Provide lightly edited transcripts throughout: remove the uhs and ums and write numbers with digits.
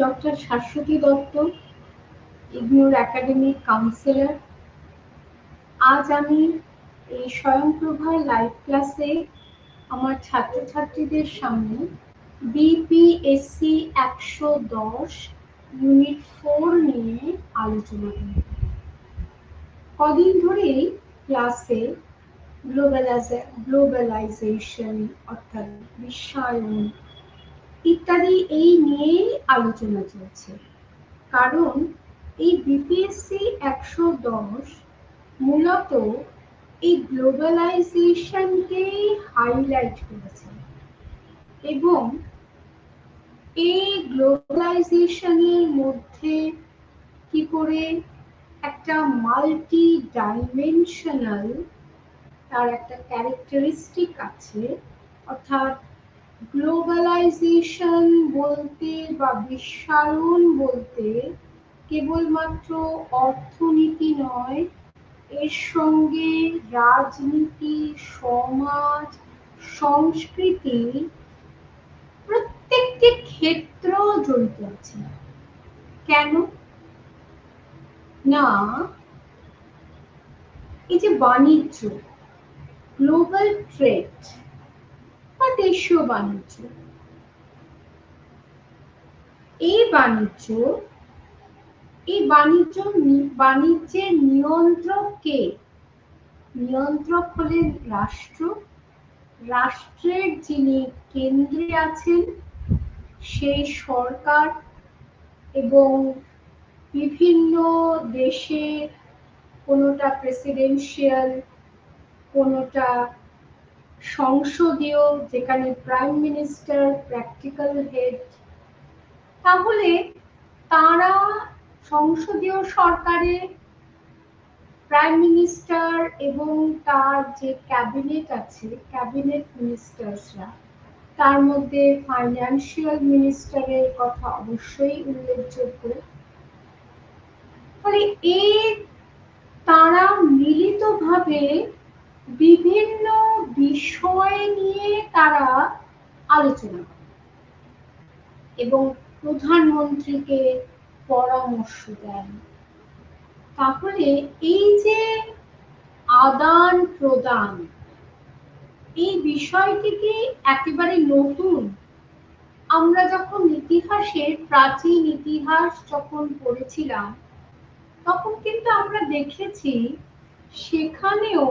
Doctor Shashwati Dutta, ignore academic councillor. আজ আমি এই স্বয়ংপ্রভার লাইভ ক্লাসে আমার ছাত্রছাত্রীদের সামনে বিপিএসসি 110 ইউনিট 4 নিয়ে আলোচনা করব। কদিন ধরেই ক্লাসে গ্লোবালাইজেশন অর্থাৎ বিশ্বায়ন ইত্যাদি এই নিয়েই আলোচনা চলছে। কারণ এই বিপিএসসি 110 মূলত এই গ্লোবালাইজেশনকেই হাইলাইট করেছে এবং এই গ্লোবালাইজেশনের মধ্যে কি করে একটা মাল্টি ডাইমেনশনাল তার একটা ক্যারেক্টারিস্টিক আছে, অর্থাৎ গ্লোবালাইজেশন বলতে বা বিশ্বায়ন বলতে কেবলমাত্র অর্থনীতি নয়, এর সঙ্গে রাজনীতি, সমাজ, সংস্কৃতি প্রত্যেকটি ক্ষেত্র জড়িত আছে। কেন না, এই যে বাণিজ্য, গ্লোবাল ট্রেড বা দেশীয় বাণিজ্য, এই বাণিজ্যের নিয়ন্ত্রক কে? নিয়ন্ত্রক হলেন রাষ্ট্র। রাষ্ট্রের যিনি কেন্দ্রে আছেন সেই সরকার এবং বিভিন্ন দেশে কোনোটা প্রেসিডেন্সিয়াল, কোনোটা সংসদীয়, যেখানে প্রাইম মিনিস্টার প্র্যাকটিক্যাল হেড। তাহলে তারা সংসদীয় সরকারে প্রাইম মিনিস্টার এবং তার যে ক্যাবিনেট আছে, ক্যাবিনেট মিনিস্টার্সরা, তার মধ্যে ফাইন্যান্সিয়াল মিনিস্টারের কথা অবশ্যই উল্লেখযোগ্য। ফলে এই তারা মিলিতভাবে বিভিন্ন বিষয় নিয়ে তারা আলোচনা করে এবং প্রধানমন্ত্রীকে পরামর্শ দেন। তাহলে এই যে আদান প্রদান, এই বিষয়টিকে একেবারে নতুন। আমরা যখন ইতিহাসের প্রাচীন ইতিহাস যখন পড়েছিলাম তখন কিন্তু আমরা দেখেছি সেখানেও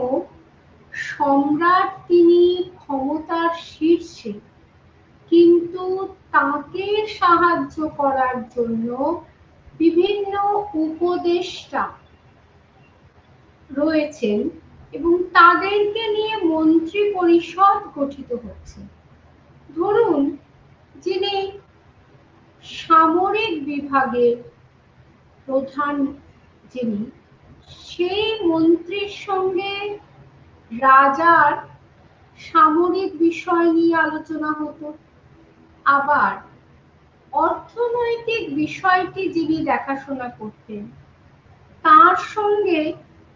সম্রাট তিনি ক্ষমতার শীর্ষে, কিন্তু তাকে সাহায্য করার জন্য বিভিন্ন উপদেষ্টা রয়েছেন এবং তাদেরকে নিয়ে মন্ত্রী পরিষদ গঠিত হচ্ছে। ধরুন, যিনি সামরিক বিভাগের প্রধান, যিনি, সেই মন্ত্রীর সঙ্গে রাজার সামরিক বিষয় নিয়ে আলোচনা হতো। আবার অর্থনৈতিক বিষয়টি যিনি দেখাশোনা করতেন তার সঙ্গে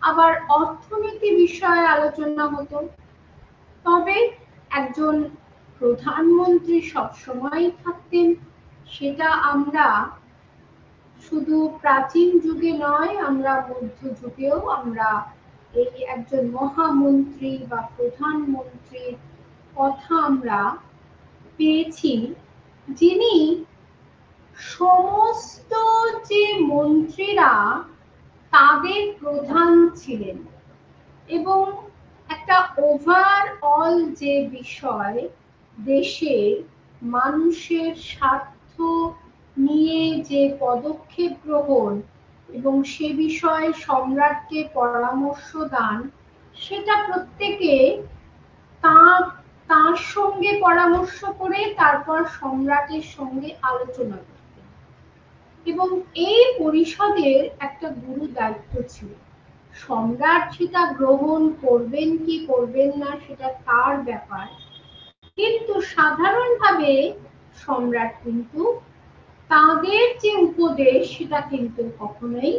আবার অর্থনীতি বিষয়ে আলোচনা হতো। তবে একজন প্রধানমন্ত্রী সবসময়ই থাকতেন, সেটা আমরা শুধু প্রাচীন যুগে নয়, আমরা মধ্যযুগেও আমরা এই একজন মহামন্ত্রী বা প্রধানমন্ত্রীর কথা আমরা পেয়েছি, যিনি সমস্ত যে মন্ত্রীরা তাদের প্রধান ছিলেন এবং একটা ওভারঅল যে বিষয়, দেশের মানুষের স্বার্থ নিয়ে যে পদক্ষেপ গ্রহণ এবং সে বিষয়ে সম্রাটকে পরামর্শ দান, সেটা প্রত্যেকে তার সঙ্গে পরামর্শ করে তারপর সম্রাটের সঙ্গে আলোচনা করতেন। এবং এই পরিষদের একটা গুরু দায়িত্ব ছিল। সম্রাট সেটা গ্রহণ করবেন কি করবেন না সেটা তার ব্যাপার, কিন্তু সাধারণভাবে সম্রাট কিন্তু তাদের যে উপদেশ সেটা কিন্তু কখনোই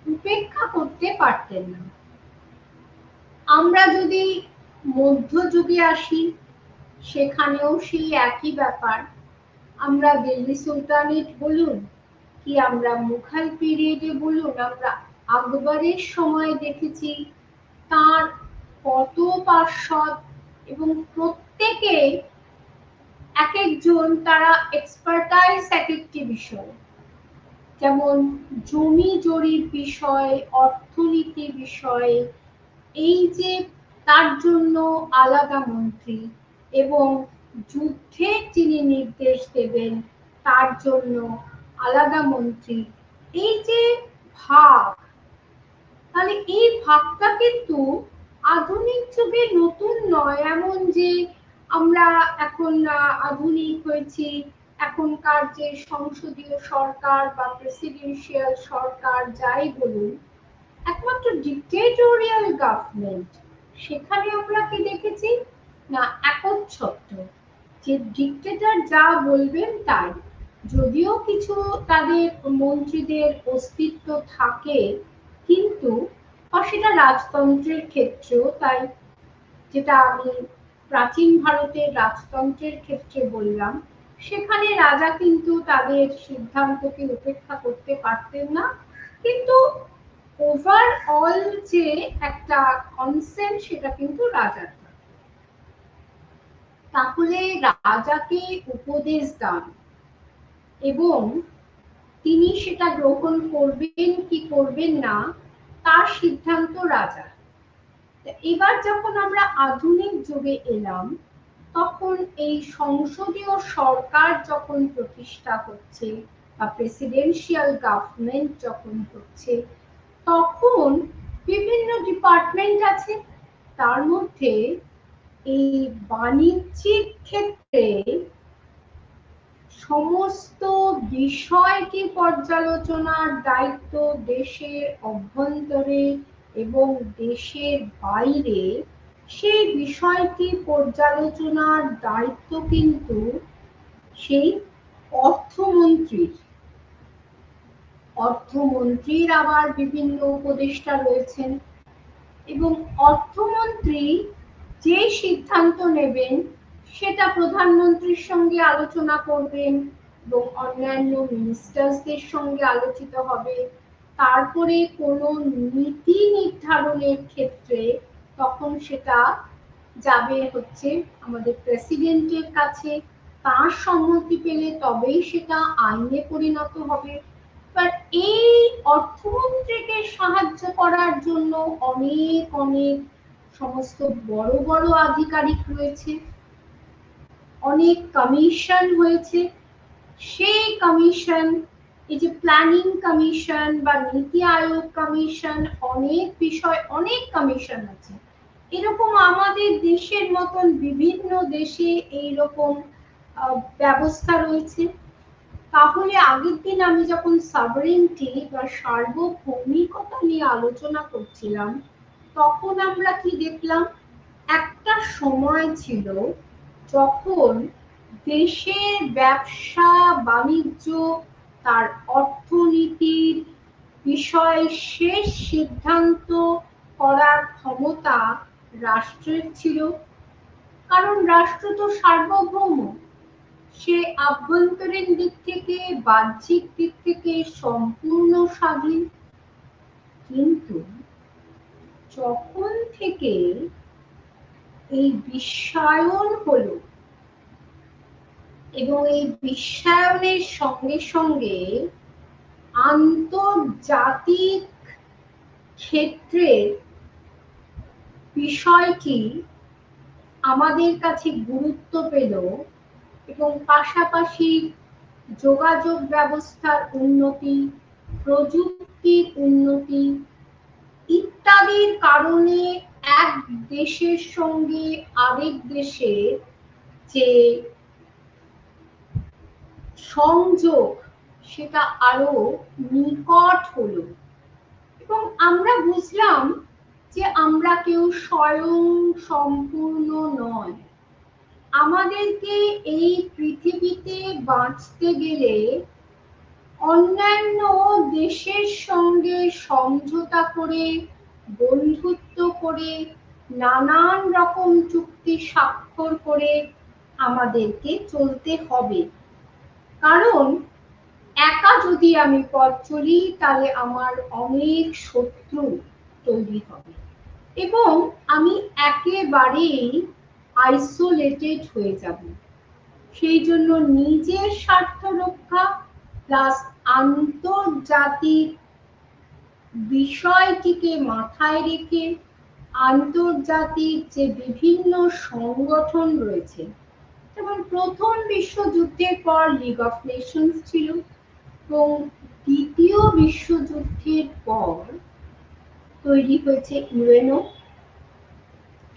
উপেক্ষা করতে পারতেন না। আমরা যদি মধ্যযুগে আসি, সেখানেও সেই একই ব্যাপার। আমরা দিল্লি সুলতানেট বলুন কি আমরা মুঘল পিরিয়ডে বলুন, আমরা আকবরের সময় দেখেছি তার কত পার্ষদ, এবং প্রত্যেকে এক একজন তারা এক্সপার্টাইজ এক একটি বিষয়, যেমন জমি জরিপ বিষয়, অর্থনীতি বিষয়ে, এই যে তার জন্য আলাদা মন্ত্রী, এবং যুদ্ধের যিনি নির্দেশ দেবেন তার জন্য আলাদা মন্ত্রী, এই যে ভাগ, তাহলে এই ভাগটা কিন্তু আধুনিক যুগে নতুন নয়। এমন যে আমরা এখন আধুনিক হয়েছি, এখনকার যে সংসদীয় সরকার বা প্রেসিডেন্সিয়াল সরকার যাই বলুন, একমাত্র ডিক্টেটোরিয়াল গভর্নমেন্ট, সেখানে আমরা কি দেখেছি না একচ্ছত্র, যে ডিক্টেটর যা বলবেন তাই। যদিও কিছু তাদের মন্ত্রীদের অস্তিত্ব থাকে, কিন্তু সেটা রাজতন্ত্রের ক্ষেত্রেও তাই, যেটা আমি প্রাচীন ভারতের রাজতন্ত্রের ক্ষেত্রে বললাম, সেখানে রাজা কিন্তু তাদের সিদ্ধান্তকে উপেক্ষা করতে পারতেন না, কিন্তু ওভারঅল যে একটা কনসেন্ট সেটা কিন্তু রাজার। তাহলে রাজাকে উপদেশ দান এবং তিনি সেটা গ্রহণ করবেন কি করবেন না তার সিদ্ধান্ত রাজার। এবার যখন আমরা আধুনিক যুগে এলাম, তখন এই সংসদীয় সরকার যখন প্রতিষ্ঠা হচ্ছে বা প্রেসিডেন্সিয়াল গভর্নমেন্ট যখন হচ্ছে, তখন বিভিন্ন ডিপার্টমেন্ট আছে। তার মধ্যে এই বাণিজ্যিক ক্ষেত্রে সমস্ত বিষয়টি পর্যালোচনার দায়িত্ব দেশের অভ্যন্তরে এবং দেশের বাইরে, সেই বিষয়টি পর্যালোচনার দায়িত্ব কিন্তু সেই অর্থমন্ত্রীর। অর্থমন্ত্রীর আবার বিভিন্ন উপদেষ্টা রয়েছেন, এবং অর্থমন্ত্রী যে সিদ্ধান্ত নেবেন সেটা প্রধানমন্ত্রীর সঙ্গে আলোচনা করবেন এবং অন্যান্য মিনিস্টার্সদের সঙ্গে আলোচিত হবে। তারপরে কোনো নীতি নির্ধারণের ক্ষেত্রে তখন সেটা যাবে হচ্ছে আমাদের প্রেসিডেন্টের কাছে, তার সম্মতি পেলে তবেই সেটা আইনে পরিণত হবে। এই অর্থমন্ত্রীকে সাহায্য করার জন্য অনেক অনেক সমস্ত বড় বড় আধিকারিক রয়েছে, অনেক কমিশন হয়েছে। সেই কমিশন, এই যে প্ল্যানিং কমিশন বা নীতি আয়োগ কমিশন, অনেক বিষয় অনেক কমিশন আছে। এরকম আমাদের দেশের মতন বিভিন্ন দেশে এইরকম ব্যবস্থা রয়েছে। তাহলে আগের দিন আমি যখন সভারেন্টি বা সার্বভৌমিকতা নিয়ে আলোচনা করছিলাম, তখন আমরা কি দেখলাম, একটা সময় ছিল যখন দেশের ব্যবসা বাণিজ্য, তার অর্থনীতির বিষয়ে শেষ সিদ্ধান্ত করার ক্ষমতা রাষ্ট্রের ছিল, কারণ রাষ্ট্র তো সার্বভৌম, সে আভ্যন্তরীণ দিক থেকে বাহ্যিক দিক থেকে সম্পূর্ণ স্বাধীন। কিন্তু যখন থেকে এই বিশ্বায়ন হলো এবং এই বিশ্বায়নের সঙ্গে সঙ্গে আন্তর্জাতিক ক্ষেত্রে বিষয়টি আমাদের কাছে গুরুত্ব পেল, এবং পাশাপাশি যোগাযোগ ব্যবস্থার উন্নতি, প্রযুক্তির উন্নতি ইত্যাদির কারণে এক দেশের সঙ্গে আরেক দেশের যে সংযোগ সেটা আরো নিকট হলো, এবং আমরা বুঝলাম যে আমরা কেউ স্বয়ং সম্পূর্ণ নয়। আমাদেরকে এই পৃথিবীতে বাঁচতে গেলে অন্যান্য দেশের সঙ্গে সমঝোতা করে, বন্ধুত্ব করে, নানান রকম চুক্তি স্বাক্ষর করে আমাদেরকে চলতে হবে। কারণ একা যদি আমি পথ চলি তাহলে আমার অনেক শত্রু তৈরি হবে এবং আমি একেবারেই আইসোলেটেড হয়ে যাব। সেই জন্য নিজের স্বার্থ রক্ষা প্লাস আন্তর্জাতিক বিষয়টিকে মাথায় রেখে আন্তর্জাতিক যে বিভিন্ন সংগঠন রয়েছে, যেমন প্রথম বিশ্বযুদ্ধের পর লিগ অফ নেশনস ছিল এবং দ্বিতীয় বিশ্বযুদ্ধের পর তৈরি হয়েছে ইউএনও।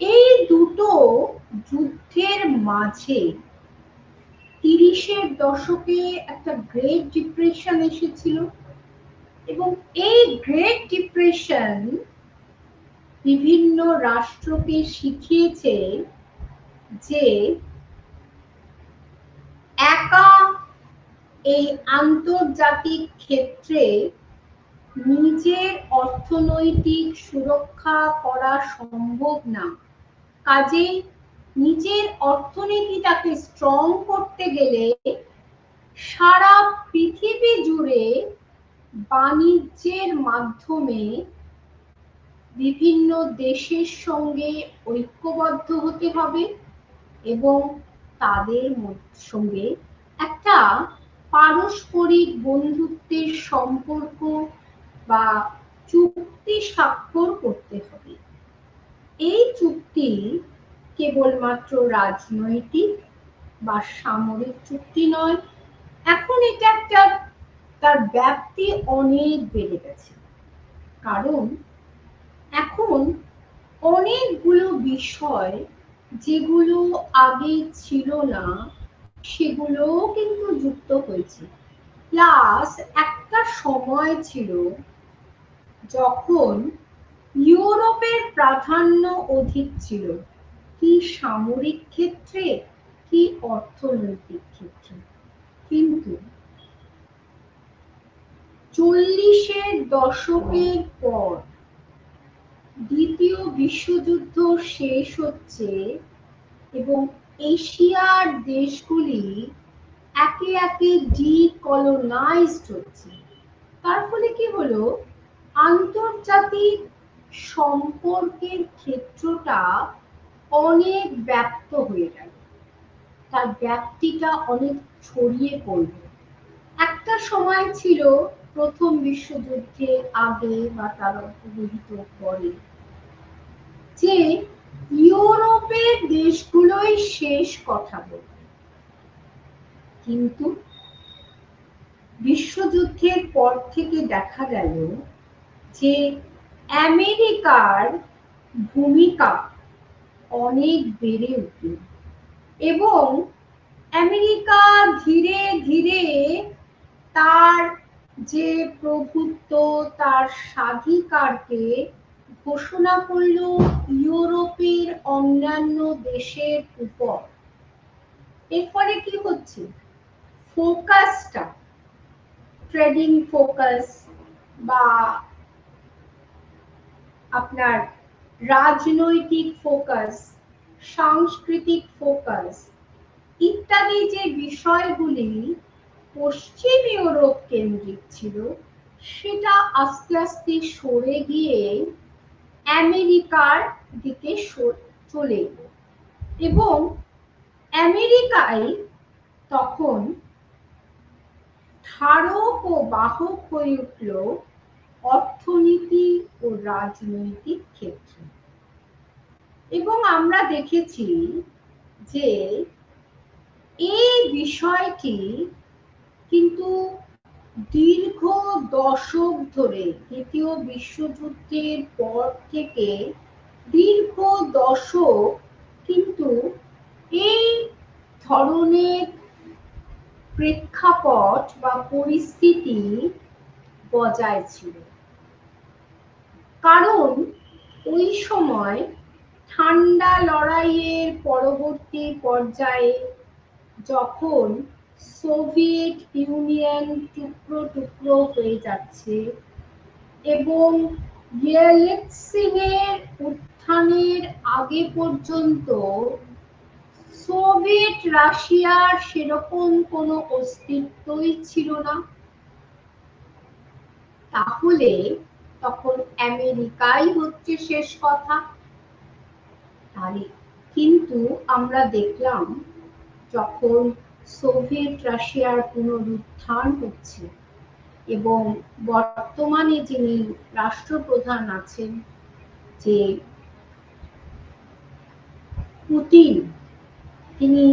এই দুটো যুদ্ধের মাঝে 30-এর দশকে একটা গ্রেট ডিপ্রেশন এসেছিল এবং এই গ্রেট ডিপ্রেশন বিভিন্ন রাষ্ট্রকে শিখিয়েছে যে একা এই আন্তর্জাতিক ক্ষেত্রে নিজের অর্থনৈতিক সুরক্ষা করা সম্ভব না। কাজেই নিজের অর্থনীতিটাকে স্ট্রং করতে গেলে সারা পৃথিবী জুড়ে বাণিজ্যের মাধ্যমে বিভিন্ন দেশের সঙ্গে ঐক্যবদ্ধ হতে হবে এবং তাদের সঙ্গে একটা পারস্পরিক বন্ধুত্বের সম্পর্ক বা চুক্তি স্বাক্ষর করতে হবে। এই চুক্তি কেবলমাত্র রাজনৈতিক বা সামরিক চুক্তি নয়, এখন এটা একটা তার ব্যাপ্তি অনেক বেড়ে গেছে, কারণ এখন অনেকগুলো বিষয় যেগুলো আগে ছিল না সেগুলো কিন্তু যুক্ত হয়েছে। প্লাস একটা সময় ছিল যখন ইউরোপের প্রাধান্য অধিক ছিল, কি সামরিক ক্ষেত্রে কি অর্থনৈতিক ক্ষেত্রে। কিন্তু 40-এর দশকের পর দ্বিতীয় বিশ্বযুদ্ধ শেষ হচ্ছে এবং এশিয়ার দেশগুলি একে একে ডিকলোনাইজড হচ্ছে। তার ফলে কি হলো, আন্তর্জাতিক সম্পর্কের ক্ষেত্রটা অনেক ব্যাপ্ত হয়ে গেল, তার ব্যাপ্তিটা অনেক ছড়িয়ে পড়ল। একটা সময় ছিল প্রথম বিশ্বযুদ্ধের আগে বা তার অন্তর্নিহিত পরে যে ইউরোপের দেশগুলোই শেষ কথা বলবে, কিন্তু বিশ্বযুদ্ধের পর থেকে দেখা গেল যে আমেরিকার ভূমিকা অনেক বেড়ে উঠল এবং আমেরিকা ধীরে ধীরে তার যে প্রভুত্ব, তার স্বাধিকারকে ঘোষণা করল ইউরোপের অন্যান্য দেশের উপর। এর ফলে কি হচ্ছে, ফোকাসটা ট্রেডিং ফোকাস বা আপনার রাজনৈতিক ফোকাস, সাংস্কৃতিক ফোকাস ইত্যাদি যে বিষয়গুলি পশ্চিম ইউরোপ কেন্দ্রিক ছিল সেটা আস্তে আস্তে সরে গিয়ে আমেরিকার দিকে চলে এলো এবং আমেরিকায় তখন ধারক ও বাহক হয়ে উঠল অর্থনীতি ও রাজনৈতিক ক্ষেত্রে। এবং আমরা দেখেছি যে এই বিষয়টি কিন্তু দীর্ঘ দশক ধরে, দ্বিতীয় বিশ্বযুদ্ধের পর থেকে দীর্ঘ দশক কিন্তু এই ধরনের প্রেক্ষাপট বা পরিস্থিতি বজায় ছিল। কারণ ওই সময় ঠান্ডা লড়াইয়ের পরবর্তী পর্যায়ে যখন সোভিয়েত ইউনিয়ন টুকরো টুকরো হয়ে যাচ্ছে এবং ইয়েলৎসিনের উত্থানের আগে পর্যন্ত সোভিয়েত রাশিয়ার সেরকম কোনো অস্তিত্বই ছিল না, তাহলে তখন আমেরিকাই হচ্ছে শেষ কথা। তাহলে কিন্তু আমরা দেখলাম যখন সোভিয়েত রাশিয়ার পুনরুত্থান হচ্ছে এবং বর্তমানে যিনি রাষ্ট্রপ্রধান আছেন যে পুতিন, তিনি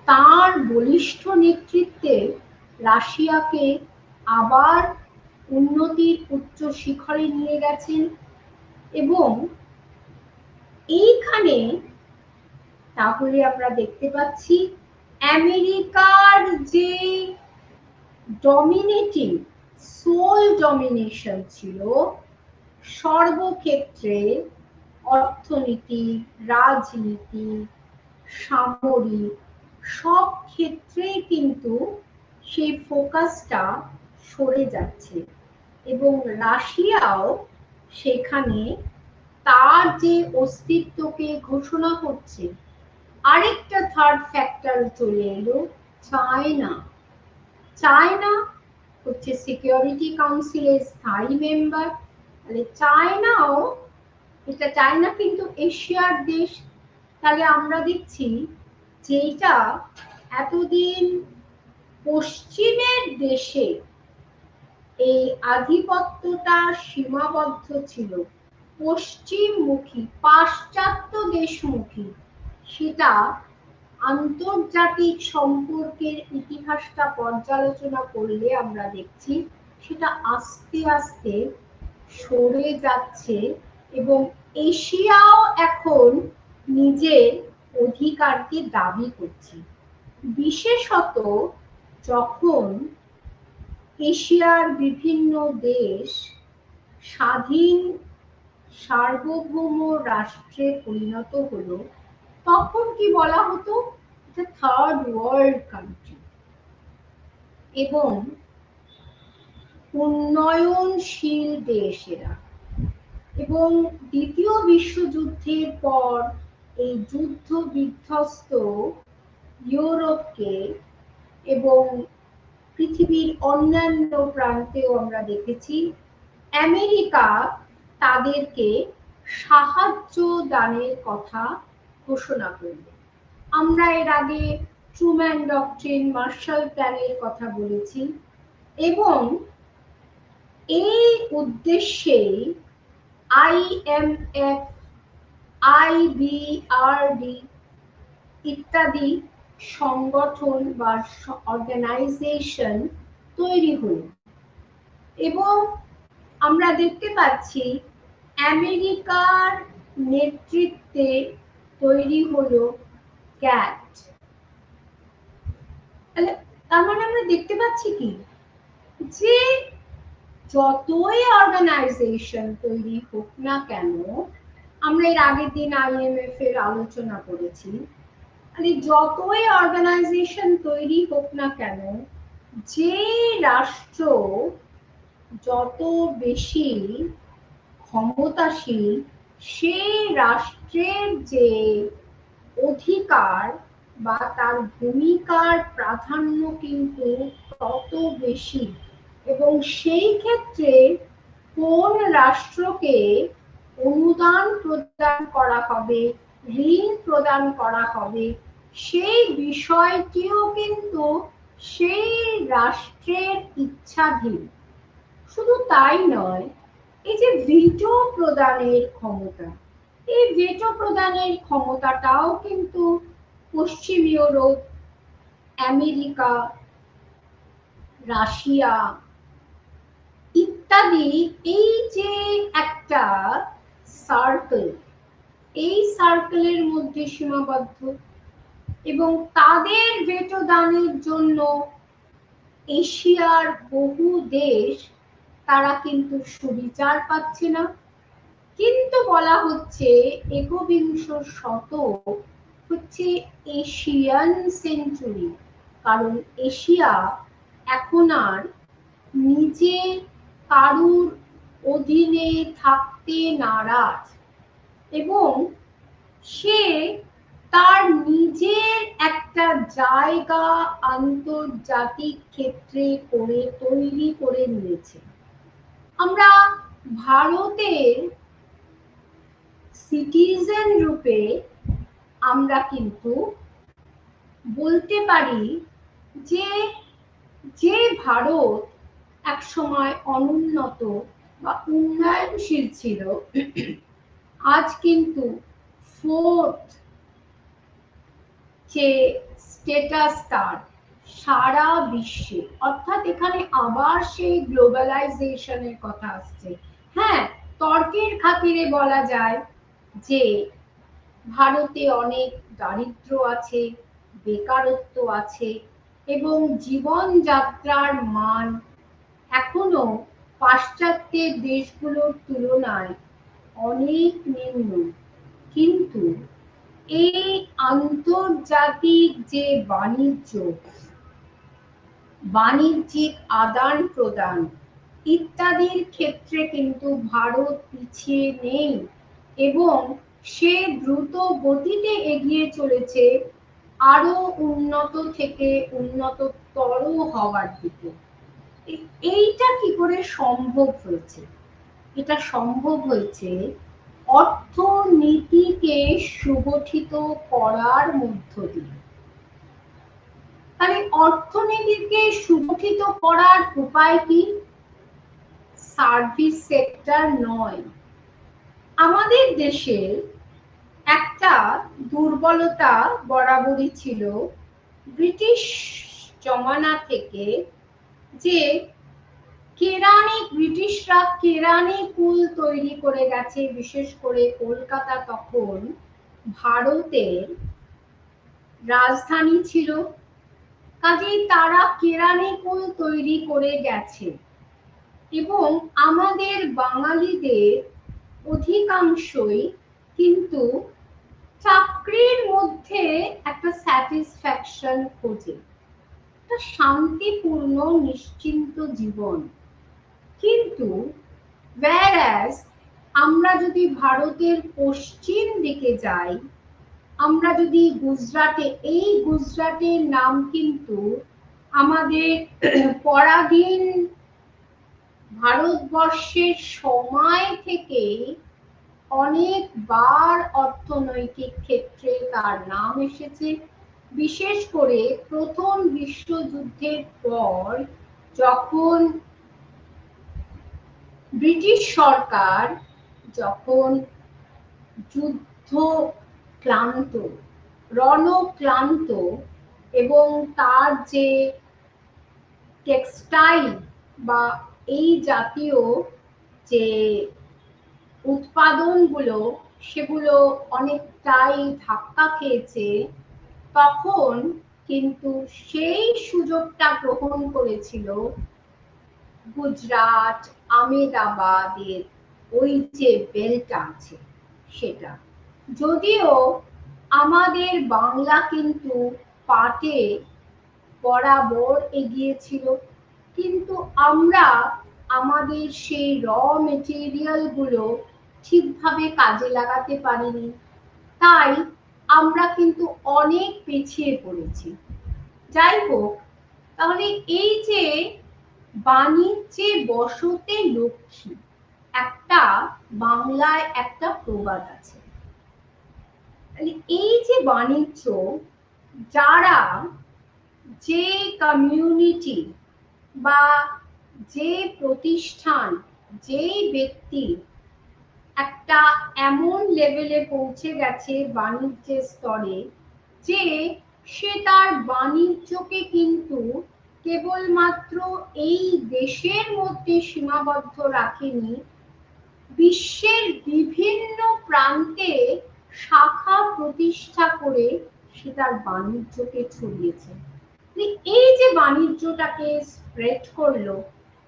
তার বলিষ্ঠ নেতৃত্বে রাশিয়াকে আবার উন্নতির উচ্চ শিখরে নিয়ে গেছেন। এবং এইখানে তাহলে আমরা দেখতে পাচ্ছি আমেরিকার যে ডমিনেটিং সোল ডমিনেশন ছিল সর্বক্ষেত্রে, অর্থনীতি, রাজনীতি, সামরিক সব ক্ষেত্রেই কিন্তু সেই ফোকাসটা সরে যাচ্ছে এবং রাশিয়াও সেখানে তার যে অস্তিত্বকে ঘোষণা করছে। আরেকটা থার্ড ফ্যাক্টর চলে এলো, চায়না। চায়না হচ্ছে সিকিউরিটি কাউন্সিলের স্থায়ী মেম্বার। তাহলে চায়নাও, এটা চায়না কিন্তু এশিয়ার দেশ। তাহলে আমরা দেখছি যেটা এতদিন পশ্চিমের দেশে এই আধিপত্যটা সীমাবদ্ধ ছিল, পশ্চিমমুখী পাশ্চাত্য দেশমুখী, সেটা আন্তর্জাতিক সম্পর্কের ইতিহাসটা পর্যালোচনা করলে আমরা দেখছি সেটা আস্তে আস্তে সরে যাচ্ছে এবং এশিয়াও এখন নিজের অধিকারকে দাবি করছে। বিশেষত যখন এশিয়ার বিভিন্ন দেশ স্বাধীন সার্বভৌম রাষ্ট্রে পরিণত হলো, তখন কি বলা হতো, এটা থার্ড ওয়ার্ল্ড কান্ট্রি এবং উন্নয়নশীল দেশ এরা। এবং দ্বিতীয় বিশ্বযুদ্ধের পর এই যুদ্ধ বিধ্বস্ত ইউরোপকে এবং পৃথিবীর অন্যান্য প্রান্তেও আমরা দেখেছি আমেরিকা তাদেরকে সাহায্য দানের কথা ঘোষণা করল। আমরা এর আগে ট্রুম্যান ডক্ট্রিন, মার্শাল প্ল্যানের কথা বলেছি এবং এই উদ্দেশ্যে IMF, IBRD ইত্যাদি সংগঠন বা অর্গানাইজেশন তৈরি হল এবং আমরা দেখতে পাচ্ছি আমেরিকার নেতৃত্বে তৈরি হলো ক্যাট। তার মানে আমরা দেখতে পাচ্ছি কি, যে যতই অর্গানাইজেশন তৈরি হোক না কেন, আমরা এর আগের দিন IMF এর আলোচনা করেছি, যতই অর্গানাইজেশন তৈরি হোক না কেন, যে রাষ্ট্র যত বেশি ক্ষমতাশীল, সেই রাষ্ট্রের যে অধিকার বা তার ভূমিকার প্রাধান্য কিন্তু তত বেশি। এবং সেই ক্ষেত্রে কোন রাষ্ট্রকে অনুদান প্রদান করা হবে, ঋণ প্রদান করা হবে, সেই বিষয়টিও কিন্তু সেই রাষ্ট্রের ইচ্ছাধীন। শুধু তাই নয়, এই যে ভিটো প্রদানের ক্ষমতা, এই ভিটো প্রদানের ক্ষমতাটাও কিন্তু পশ্চিম ইউরোপ, আমেরিকা, রাশিয়া ইত্যাদি এই যে একটা সার্কেল, এই সার্কেলের মধ্যে সীমাবদ্ধ এবং তাদের ভেটো দানের জন্য এশিয়ার বহু দেশ তারা কিন্তু সুবিচার পাচ্ছে না। কিন্তু বলা হচ্ছে একবিংশ শতক হচ্ছে এশিয়ান সেঞ্চুরি, কারণ এশিয়া এখন আর নিজে কারুর অধীনে থাকতে নারাজ এবং সে তার নিজের একটা জায়গা আন্তর্জাতিক ক্ষেত্রে করে তৈরি করে নিয়েছে। আমরা ভারতের সিটিজেন রূপে আমরা কিন্তু বলতে পারি যে যে ভারত একসময় অনুন্নত বা উন্নয়নশীল ছিল, আজ কিন্তু ফোর্থ যে স্ট্যাটাস তার সারা বিশ্বে, অর্থাৎ এখানে আবার সেই গ্লোবালাইজেশনের কথা আসছে। হ্যাঁ, তর্কের খাতিরে বলা যায় যে ভারতে অনেক দারিদ্র আছে, বেকারত্ব আছে এবং জীবনযাত্রার মান এখনো পাশ্চাত্যের দেশগুলোর তুলনায় অনেক নিম্ন। কিন্তু এই আন্তর্জাতিক যে বাণিজ্যিক আদান প্রদান ইত্যাদির ক্ষেত্রে কিন্তু ভারত পিছিয়ে নেই এবং সে দ্রুত গতিতে এগিয়ে চলেছে আরো উন্নত থেকে উন্নততর হওয়ার দিকে। এইটা কি করে সম্ভব হয়েছে? এটা সম্ভব হয়েছে অর্থনীতিকে সুগঠিত করার মধ্য দিয়ে। তাহলে অর্থনীতিকে সুগঠিত করার উপায় কি? সার্ভিস সেক্টর নয়। আমাদের দেশে একটা দুর্বলতা বরাবরই ছিল ব্রিটিশ জমানা থেকে, যে ব্রিটিশরা কেরানি কুল তৈরি করে গেছে, বিশেষ করে কলকাতা তখন ভারতের রাজধানী ছিল, কাজেই তারা কেরানি কুল তৈরি করে গেছে এবং আমাদের বাঙালিদের অধিকাংশই কিন্তু চাকরির মধ্যে একটা স্যাটিসফ্যাকশন খোঁজে, একটা শান্তিপূর্ণ নিশ্চিন্ত জীবন। কিন্তু whereas আমরা যদি ভারতের পশ্চিম দিকে যাই, আমরা যদি এই গুজরাটের নাম কিন্তু আমাদের পরাধীন ভারতবর্ষের সময় থেকে অনেকবার অর্থনৈতিক ক্ষেত্রে তার নাম এসেছে। বিশেষ করে প্রথম বিশ্বযুদ্ধের পর যখন ব্রিটিশ সরকার যখন যুদ্ধ ক্লান্ত, রণক্লান্ত এবং তার যে টেক্সটাইল বা এই জাতীয় যে উৎপাদনগুলো সেগুলো অনেকটাই ধাক্কা খেয়েছে, তখন কিন্তু সেই সুযোগটা গ্রহণ করেছিল গুজরাট, আহমেদাবাদের ওই যে বেলটা আছে সেটা। যদিও আমাদের বাংলা কিন্তু পাটে বরাবর এগিয়েছিল, কিন্তু আমরা আমাদের সেই র মেটেরিয়াল গুলো ঠিকভাবে কাজে লাগাতে পারিনি, তাই আমরা কিন্তু অনেক পিছিয়ে পড়েছি। যাই হোক, তাহলে এই যে বাণিজ্যে বসতে লক্ষ্মী, একটা বাংলায় একটা প্রবাদ আছে। এই যে বাণিজ্য, যারা যে কমিউনিটি বা যে প্রতিষ্ঠান, যেই ব্যক্তি একটা এমন লেভেলে পৌঁছে গেছে বাণিজ্যের স্তরে যে সে তার বাণিজ্যকে কিন্তু কেবলমাত্র এই দেশের মধ্যে সীমাবদ্ধ রাখেনি, বিশ্বের বিভিন্ন প্রান্তে শাখা প্রতিষ্ঠা করে সে তার বাণিজ্যকে ছড়িয়েছে। এই যে বাণিজ্যটাকে স্প্রেড করলো,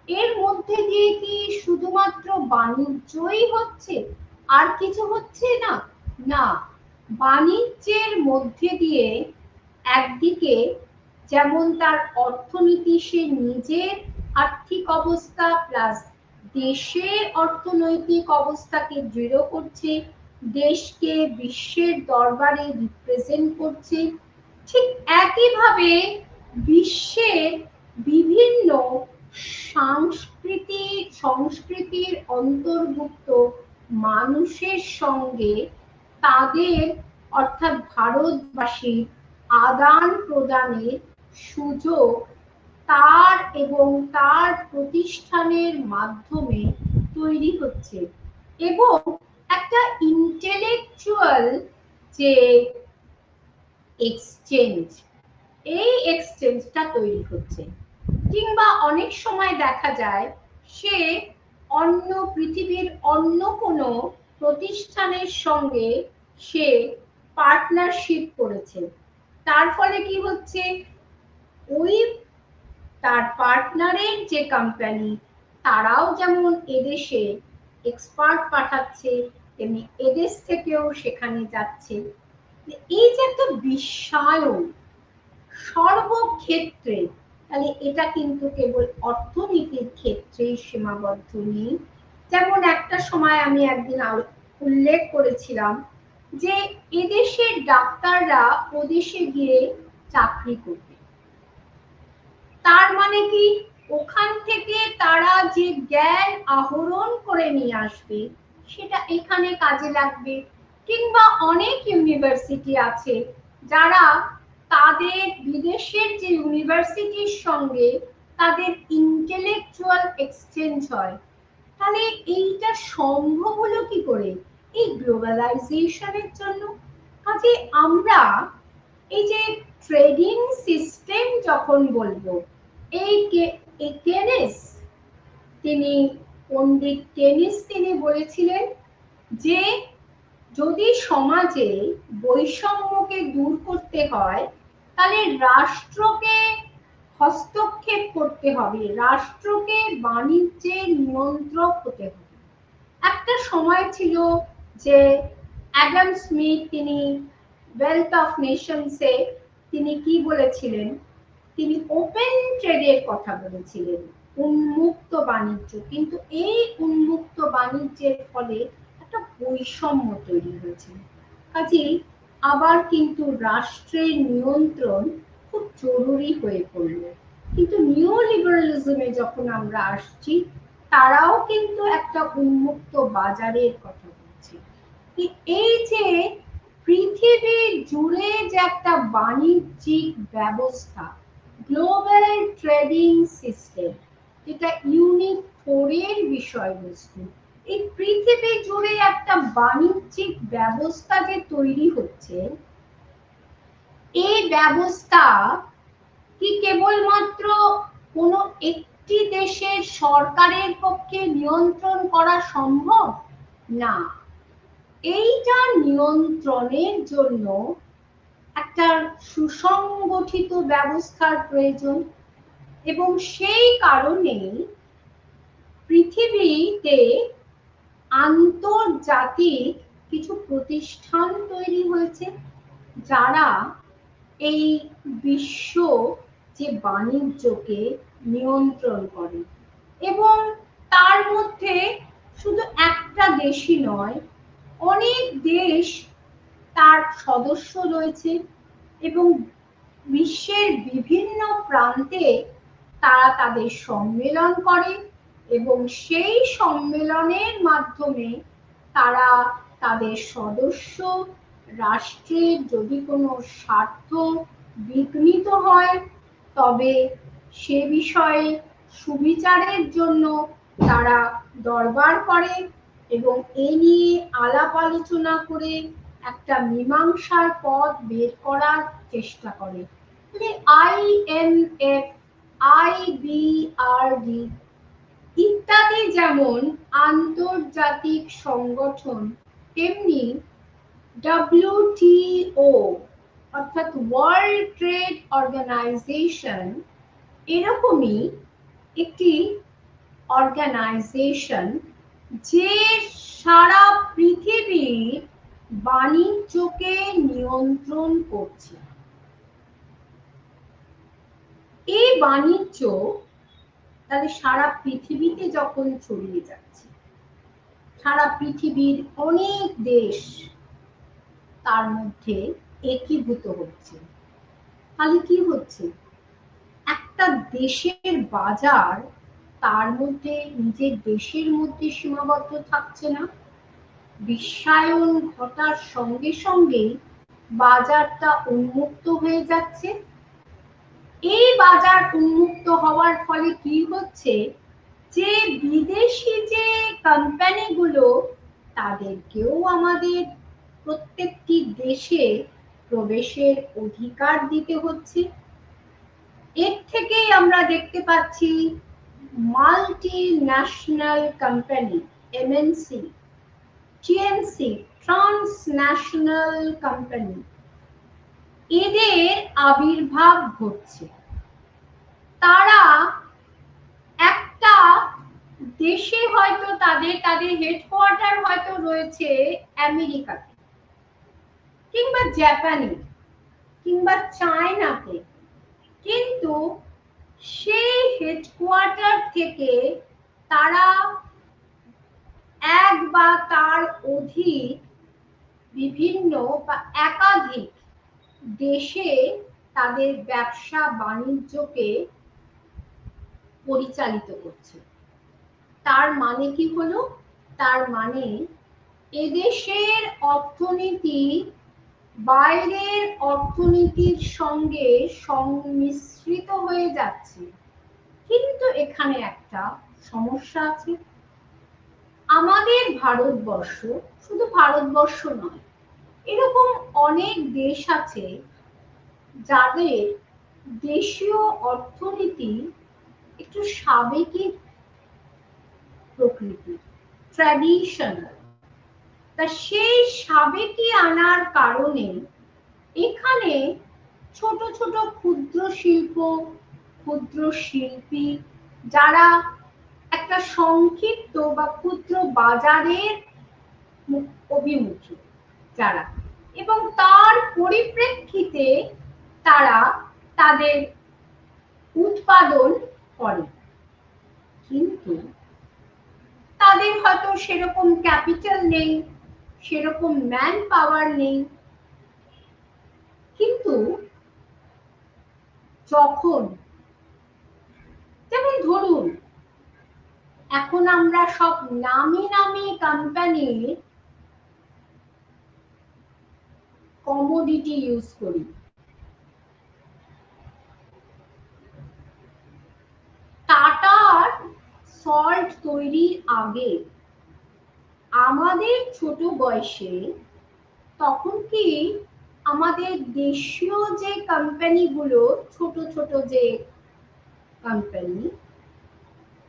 এর মধ্যে দিয়ে কি শুধুমাত্র বাণিজ্যই হচ্ছে, আর কিছু হচ্ছে না? না, বাণিজ্যের মধ্যে দিয়ে একদিকে যেমন তার অর্থনীতি, সে নিজের আর্থিক অবস্থা প্লাস দেশের অর্থনৈতিক অবস্থাকে দৃঢ় করছে, দেশকে বিশ্বের দরবারে রিপ্রেজেন্ট করছে, ঠিক একইভাবে বিশ্বের বিভিন্ন সংস্কৃতির অন্তর্ভুক্ত মানুষের সঙ্গে তাদের অর্থাৎ ভারতবাসীর আদান প্রদানের সুযোগ তার এবং তার প্রতিষ্ঠানের মাধ্যমে তৈরি হচ্ছে এবং একটা ইন্টেলেকচুয়াল যে এক্সচেঞ্জ, এই এক্সচেঞ্জটা তৈরি হচ্ছে। কিংবা অনেক সময় দেখা যায় সে পৃথিবীর অন্য কোনো প্রতিষ্ঠানের সঙ্গে সে পার্টনারশিপ করেছে, তার ফলে কি হচ্ছে, ওই তার পার্টনারের যে কোম্পানি তারাও যেমন এদেশে এক্সপার্ট পাঠাচ্ছে, তেমনি এদেশ থেকেও সেখানে যাচ্ছে। এই যে একটা বিশ্বায়ন সর্বক্ষেত্রে, তাহলে এটা কিন্তু কেবল অর্থনীতির ক্ষেত্রেই সীমাবদ্ধ নেই। যেমন একটা সময় আমি একদিন উল্লেখ করেছিলাম যে এদেশের ডাক্তাররা ওদেশে গিয়ে চাকরি করবে, তার মানে কি ওখান থেকে তারা যে জ্ঞান আহরণ করে নিয়ে আসবে সেটা এখানে কাজে লাগবে। কিংবা অনেক ইউনিভার্সিটি আছে যারা তাদের বিদেশের যে ইউনিভার্সিটির সঙ্গে তাদের ইন্টেলেকচুয়াল এক্সচেঞ্জ হয়। তাহলে এইটা সম্ভব হলো কি করে? এই গ্লোবালাইজেশনের জন্য। কাজে আমরা এই যে ট্রেডিং সিস্টেম যখন বলবো, এই কেনেস তিনি পণ্ডিত কেনিস তিনি বলেছিলেন যে যদি সমাজে বৈষম্যকে দূর করতে হয় তাহলে রাষ্ট্রকে হস্তক্ষেপ করতে হবে, রাষ্ট্রকে বাণিজ্যের নিয়ন্ত্রক হতে হবে। একটা সময় ছিল যে অ্যাডাম স্মিথ তিনি ওয়েলথ অফ নেশনসে তিনি কি বলেছিলেন, তিনি ওপেন ট্রেডের কথা বলেছিলেন, উন্মুক্ত বাণিজ্য। কিন্তু এই উন্মুক্ত বাণিজ্যের ফলে একটা বৈষম্য তৈরি হয়েছে। কাজেই আবার কিন্তু রাষ্ট্রের নিয়ন্ত্রণ খুব জরুরি হয়ে পড়ল। কিন্তু নিও লিবারালিজমে যখন আমরা আসছি তারাও কিন্তু একটা উন্মুক্ত বাজারের কথা বলছে। এই যে পৃথিবী জুড়ে যে একটা বাণিজ্যিক ব্যবস্থা, গ্লোবাল ট্রেডিং সিস্টেম, যেটা ইউনিট 4 এর বিষয়বস্তু, এই পৃথিবী জুড়ে একটা বাণিজ্যিক ব্যবস্থা যে তৈরি হচ্ছে, এই ব্যবস্থা কি কেবলমাত্র কোনো একটি দেশের সরকারের পক্ষে নিয়ন্ত্রণ করা সম্ভব? না, এইটা নিয়ন্ত্রণের জন্য একটা সুসংগঠিত ব্যবস্থার প্রয়োজন এবং সেই কারণেই পৃথিবীতে আন্তর্জাতিক কিছু প্রতিষ্ঠান তৈরি হয়েছে যারা এই বিশ্ব যে বাণিজ্যকে নিয়ন্ত্রণ করে এবং তার মধ্যে শুধু একটা দেশই নয়, অনেক দেশ তার সদস্য রয়েছে এবং বিশ্বের বিভিন্ন প্রান্তে তারা তাদের সম্মেলন করে এবং সেই সম্মেলনের মাধ্যমে তারা তাদের সদস্য রাষ্ট্রের যদি কোনো স্বার্থ বিঘ্নিত হয় তবে সে বিষয়ে সুবিচারের জন্য তারা দরবার করে এবং এ নিয়ে আলাপ আলোচনা করে একটা মীমাংসার পথ বের করার চেষ্টা করে। IMF, IBRD ইত্যাদি যেমন আন্তর্জাতিক সংগঠন, তেমনি WTO অর্থাৎ ওয়ার্ল্ড ট্রেড অর্গানাইজেশন এরকমই একটি অর্গানাইজেশন যে সারা পৃথিবীর বাণিজ্যকে নিয়ন্ত্রণ করছে। এই বাণিজ্য তাহলে সারা পৃথিবীতে যখন ছড়িয়ে যাচ্ছে, সারা পৃথিবীর অনেক দেশ তার মধ্যে একীভূত হচ্ছে, তাহলে কি হচ্ছে, একটা দেশের বাজার তার মধ্যে নিজের দেশের মধ্যে সীমাবদ্ধ থাকছে না, বিশ্বায়ন ঘটার সঙ্গে সঙ্গেই বাজারটা উন্মুক্ত হয়ে যাচ্ছে। এই বাজার উন্মুক্ত হওয়ার ফলে কি হচ্ছে, যে বিদেশি যে কোম্পানিগুলো, তাদেরকেও আমাদের প্রত্যেকটি দেশে প্রবেশের অধিকার দিতে হচ্ছে। এর থেকেই আমরা দেখতে পাচ্ছি multi national company, MNC, TMC, transnational company, এদের আবির্ভাব ঘটছে। তারা একটা দেশে হয়তো তাদের হেডকোয়ার্টার হয়তো রয়েছে আমেরিকাতে, কিংবা জাপানে, কিংবা চায়নাতে, কিন্তু সেই হেডকোয়ার্টার থেকে তারা এক বা তার অধিক বিভিন্ন বা একাধিক দেশে তাদের ব্যবসা বাণিজ্যকে পরিচালিত করছে। তার মানে কি হলো? তার মানে এদেশের অর্থনীতি বাইরের অর্থনীতির সঙ্গে সংমিশ্রিত হয়ে যাচ্ছে। কিন্তু এখানে একটা সমস্যা আছে। আমাদের ভারতবর্ষ, শুধু ভারতবর্ষ নয়, এরকম অনেক দেশ আছে যাদের দেশীয় অর্থনীতি একটু সাবেকি প্রকৃতির, ট্র্যাডিশনাল। তা সেই সাবেকি আনার কারণে এখানে ছোট ছোট ক্ষুদ্র শিল্প, ক্ষুদ্র শিল্পী, যারা একটা সংক্ষিপ্ত বা ক্ষুদ্র বাজারের অভিমুখী যারা, এবং তার পরিপ্রেক্ষিতে তারা তাদের উৎপাদন করে, কিন্তু তাদের হয়তো সেরকম ক্যাপিটাল নেই, সেরকম ম্যান পাওয়ার নেই। কিন্তু যখন, যেমন ধরুন, এখন আমরা সব নামি নামি কোম্পানির কমোডিটি ইউজ করি। টাটার সল্ট তৈরির আগে আমাদের ছোট বয়সে, তখন কি আমাদের দেশীয় যে কোম্পানিগুলো, ছোট ছোট যে কোম্পানি,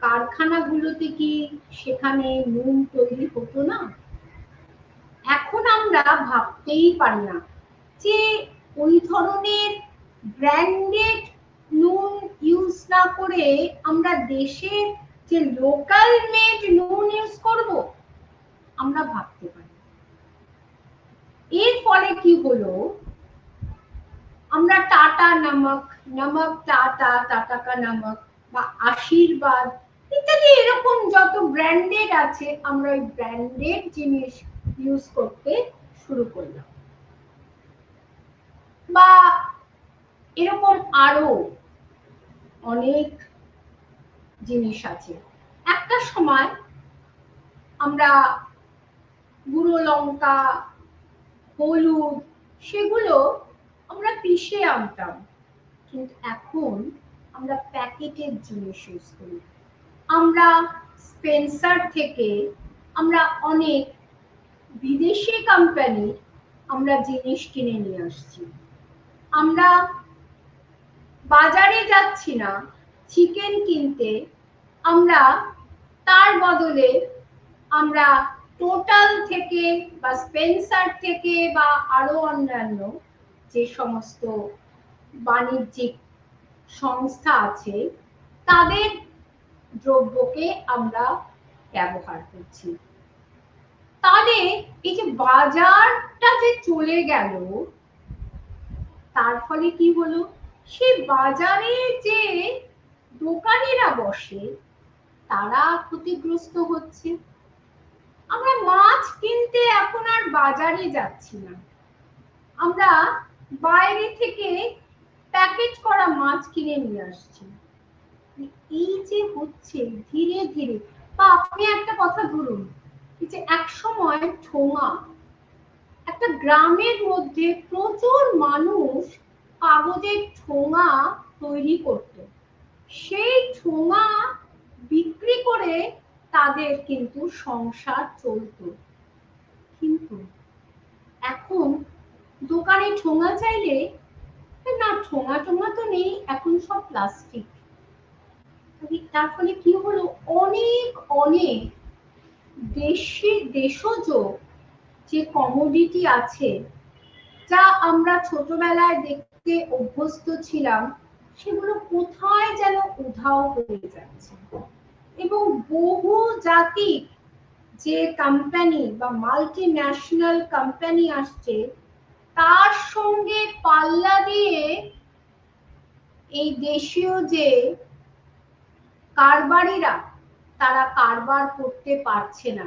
কারখানাগুলোতে কি সেখানে নুন তৈরি হতো না? এখন আমরা ভাবতেই পারি না যে ওই ধরনের ব্র্যান্ডেড নুন ইউজ না করে আমরা দেশে যে লোকাল মেড নুন ইউজ করব, আমরা ভাবতে পারি। এর ফলে কি হলো, আমরা টাটা নমক, নমক টাটা, টাটা কা নমক, বা আশীর্বাদ ইত্যাদি এরকম যত ব্র্যান্ডেড আছে, আমরা ওই ব্র্যান্ডেড জিনিস ইউজ করতে শুরু করলাম। বা এরকম আরো অনেক জিনিস আছে। একটা সময় আমরা গুঁড়ো লঙ্কা, হলুদ, সেগুলো আমরা পিষে আনতাম, কিন্তু এখন আমরা প্যাকেটের জিনিস ইউজ করি। আমরা স্পেন্সার থেকে আমরা অনেক বিদেশি কোম্পানি আমরা জিনিস কিনে নিয়ে আসছি। আমরা বাজারে যাচ্ছি না চিকেন কিনতে, আমরা তার বদলে আমরা টোটাল থেকে বা স্পেন্সার থেকে বা আরো অন্যান্য যে সমস্ত বাণিজ্যিক সংস্থা আছে, তাদের দ্রব্যকে আমরা ব্যবহার করছি। তাহলে এই যে বাজারটা যে চলে গেল, তার ফলে কি হলো, সেই বাজারে যে দোকানিরা বসে তারা ক্ষতিগ্রস্ত হচ্ছে। আমরা মাছ কিনতে এখন আর বাজারে যাচ্ছি না, আমরা বাইরে থেকে প্যাকেট করা মাছ কিনে নিয়ে আসছি। এই যে হচ্ছে ধীরে ধীরে, বা আপনি একটা কথা ধরুন, যে এক সময় ঠোঙা, একটা গ্রামের মধ্যে প্রচুর মানুষ কাগজের ঠোঙা তৈরি করত, সেই ঠোঙা বিক্রি করে তাদের কিন্তু সংসার চলতো। কিন্তু এখন দোকানে ঠোঙা চাইলে না, ঠোঙা টোঙা তো নেই, এখন সব প্লাস্টিক। তার ফলে কি হলো, অনেক অনেক দেশজ যে কমোডিটি আছে, যা আমরা ছোটবেলায় দেখতে অভ্যস্ত ছিলাম, সেগুলো কোথায় যেন উধাও হয়ে যাচ্ছে। এবং বহু জাতিক যে কোম্পানি বা মাল্টি ন্যাশনাল কোম্পানি আসছে, তার সঙ্গে পাল্লা দিয়ে এই দেশীয় যে কারবারিরা, তারা কারবার করতে পারছে না।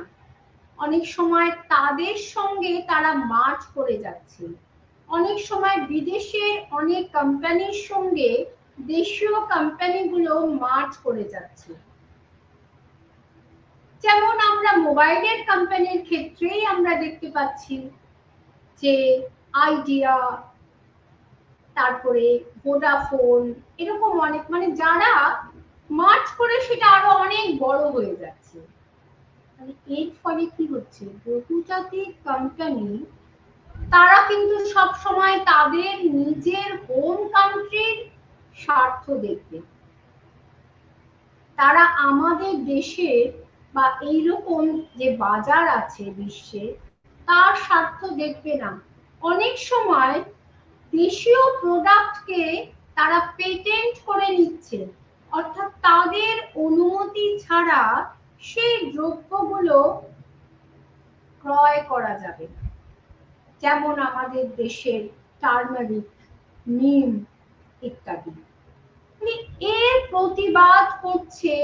অনেক সময় তাদের সঙ্গে তারা মার্চ করে যাচ্ছে। অনেক সময় বিদেশের অনেক কোম্পানির সঙ্গে দেশীয় কোম্পানিগুলো মার্চ করে যাচ্ছে। যেমন আমরা মোবাইলের কোম্পানির ক্ষেত্রেই আমরা দেখতে পাচ্ছি যে আইডিয়া, তারপরে ভোডাফোন, এরকম অনেক, মানে যারা মার্চ করে সেটা আরো অনেক বড় হয়ে যাচ্ছে। এর ফলে কি হচ্ছে, বহুজাতিক কোম্পানি তারা কিন্তু সব সময় তাদের নিজের হোম কান্ট্রির স্বার্থ দেখবে। তারা আমাদের দেশের বা এইরকম যে বাজার আছে বিশ্বে, তার স্বার্থ দেখবে না। অনেক সময় দেশীয় প্রোডাক্টকে তারা পেটেন্ট করে নিচ্ছে, অর্থাৎ তাদের অনুমতি ছাড়া সেই দ্রব্যগুলো ক্রয় করা যাবে না। যেমন আমাদের দেশের টার্মারিক, নিম ইত্যাদি। এর প্রতিবাদ করছে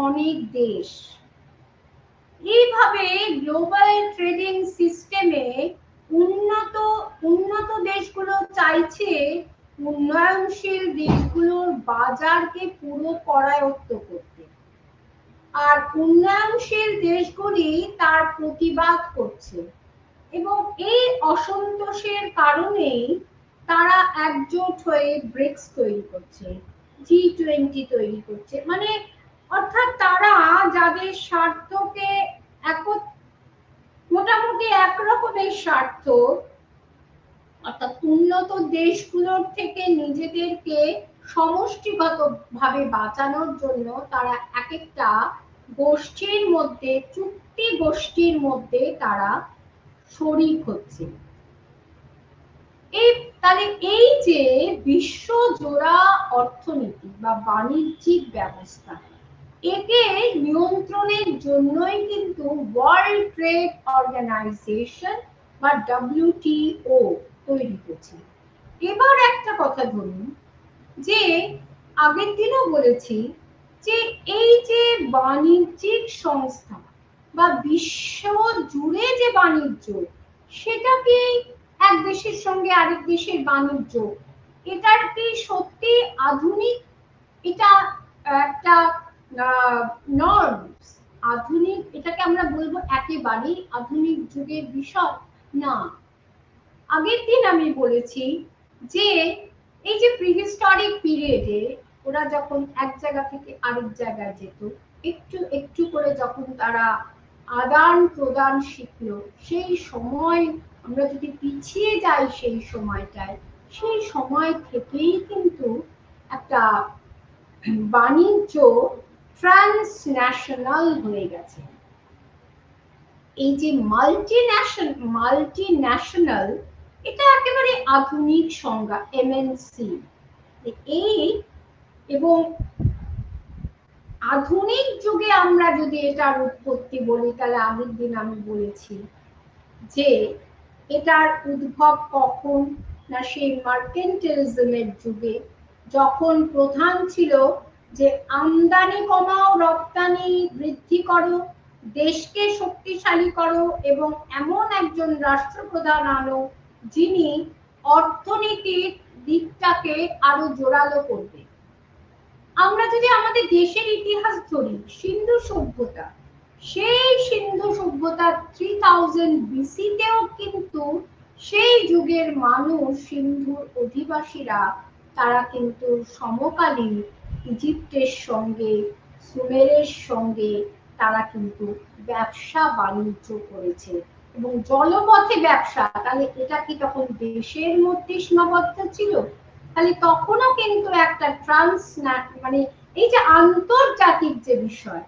অনেক দেশ। এইভাবে গ্লোবাল ট্রেডিং সিস্টেমে উন্নত দেশগুলো চাইছে উন্নয়নশীল দেশগুলোর বাজারকে পুরো করায়ত্ত করতে, আর উন্নয়নশীল দেশগুলি তার প্রতিবাদ করছে। এবং এই অসন্তোষের কারণেই তারা একজোট হয়ে ব্রিক্স তৈরি করছে, G20 তৈরি করছে। মানে অর্থাৎ তারা যাদের স্বার্থকে মোটামুটি একরকমের স্বার্থ, অর্থাৎ উন্নত দেশগুলোর থেকে নিজেদেরকে সমষ্টিগতভাবে বাঁচানোর জন্য তারা এক একটা গোষ্ঠীর মধ্যে, চুক্তি গোষ্ঠীর মধ্যে তারা শরিক হচ্ছে। তাহলে এই যে বিশ্বজোড়া অর্থনীতি বা বাণিজ্যিক ব্যবস্থা, একে নিয়ন্ত্রণের জন্যই কিন্তু ওয়ার্ল্ড ট্রেড অর্গানাইজেশন বা WTO তৈরি করছে। এবার একটা কথা ধরুন, যে আগের দিনও বলেছি যে এই যে বাণিজ্যিক সংস্থা বা বিশ্ব জুড়ে যে বাণিজ্য, সেটাকে এক দেশের সঙ্গে আরেক দেশের বাণিজ্য, এটার কি সত্যি আধুনিক? এটা একটা নর্মস, আধুনিক, এটাকে আমরা বলবো একেবারেই আধুনিক যুগের বিষয় না। আগের দিন আমি বলেছি যে এই যে প্রিহিস্টরিক পিরিয়ডে ওরা যখন এক জায়গা থেকে আরেক জায়গায় যেত, একটু একটু করে যখন তারা আদান প্রদান শিখলো, সেই সময় আমরা যদি পিছিয়ে যাই সেই সময়টায়, সেই সময় থেকেই কিন্তু একটা বাণিজ্য ট্রান্সন্যাশনাল হয়ে গেছে। এই যে মাল্টিন্যাশনাল, এটা একেবারে আধুনিক সংজ্ঞা, MNC। এই এবং আধুনিক যুগে আমরা যদি এটার উৎপত্তি বলি, তাহলে আগের দিন আমি বলেছি যে এটার উদ্ভব কখন, না সেই মার্কেন্টালিজমের যুগে, যখন প্রধান ছিল যে আমদানি কমাও, রপ্তানি বৃদ্ধি করো, দেশকে শক্তিশালী করো এবং এমন একজন রাষ্ট্রপ্রধান আনো যিনি অর্থনীতির দিকটাকে আরো জোরালো করবে। আমরা যদি আমাদের দেশের ইতিহাস ধরি, সিন্ধু সভ্যতা, সেই সিন্ধু সভ্যতা 3000 বিসিতেও কিন্তু সেই যুগের মানুষ, সিন্ধুর অধিবাসীরা, তারা কিন্তু সমকালীন ইজিপ্টের সঙ্গে, সুমেরের সঙ্গে তারা কিন্তু ব্যবসা বাণিজ্য করেছে এবং জলপথে ব্যবসা। তাহলে এটা কি তখন দেশের মধ্যে সীমাবদ্ধ ছিল? তাহলে তখনও কিন্তু একটা মানে এই যে আন্তর্জাতিক যে বিষয়,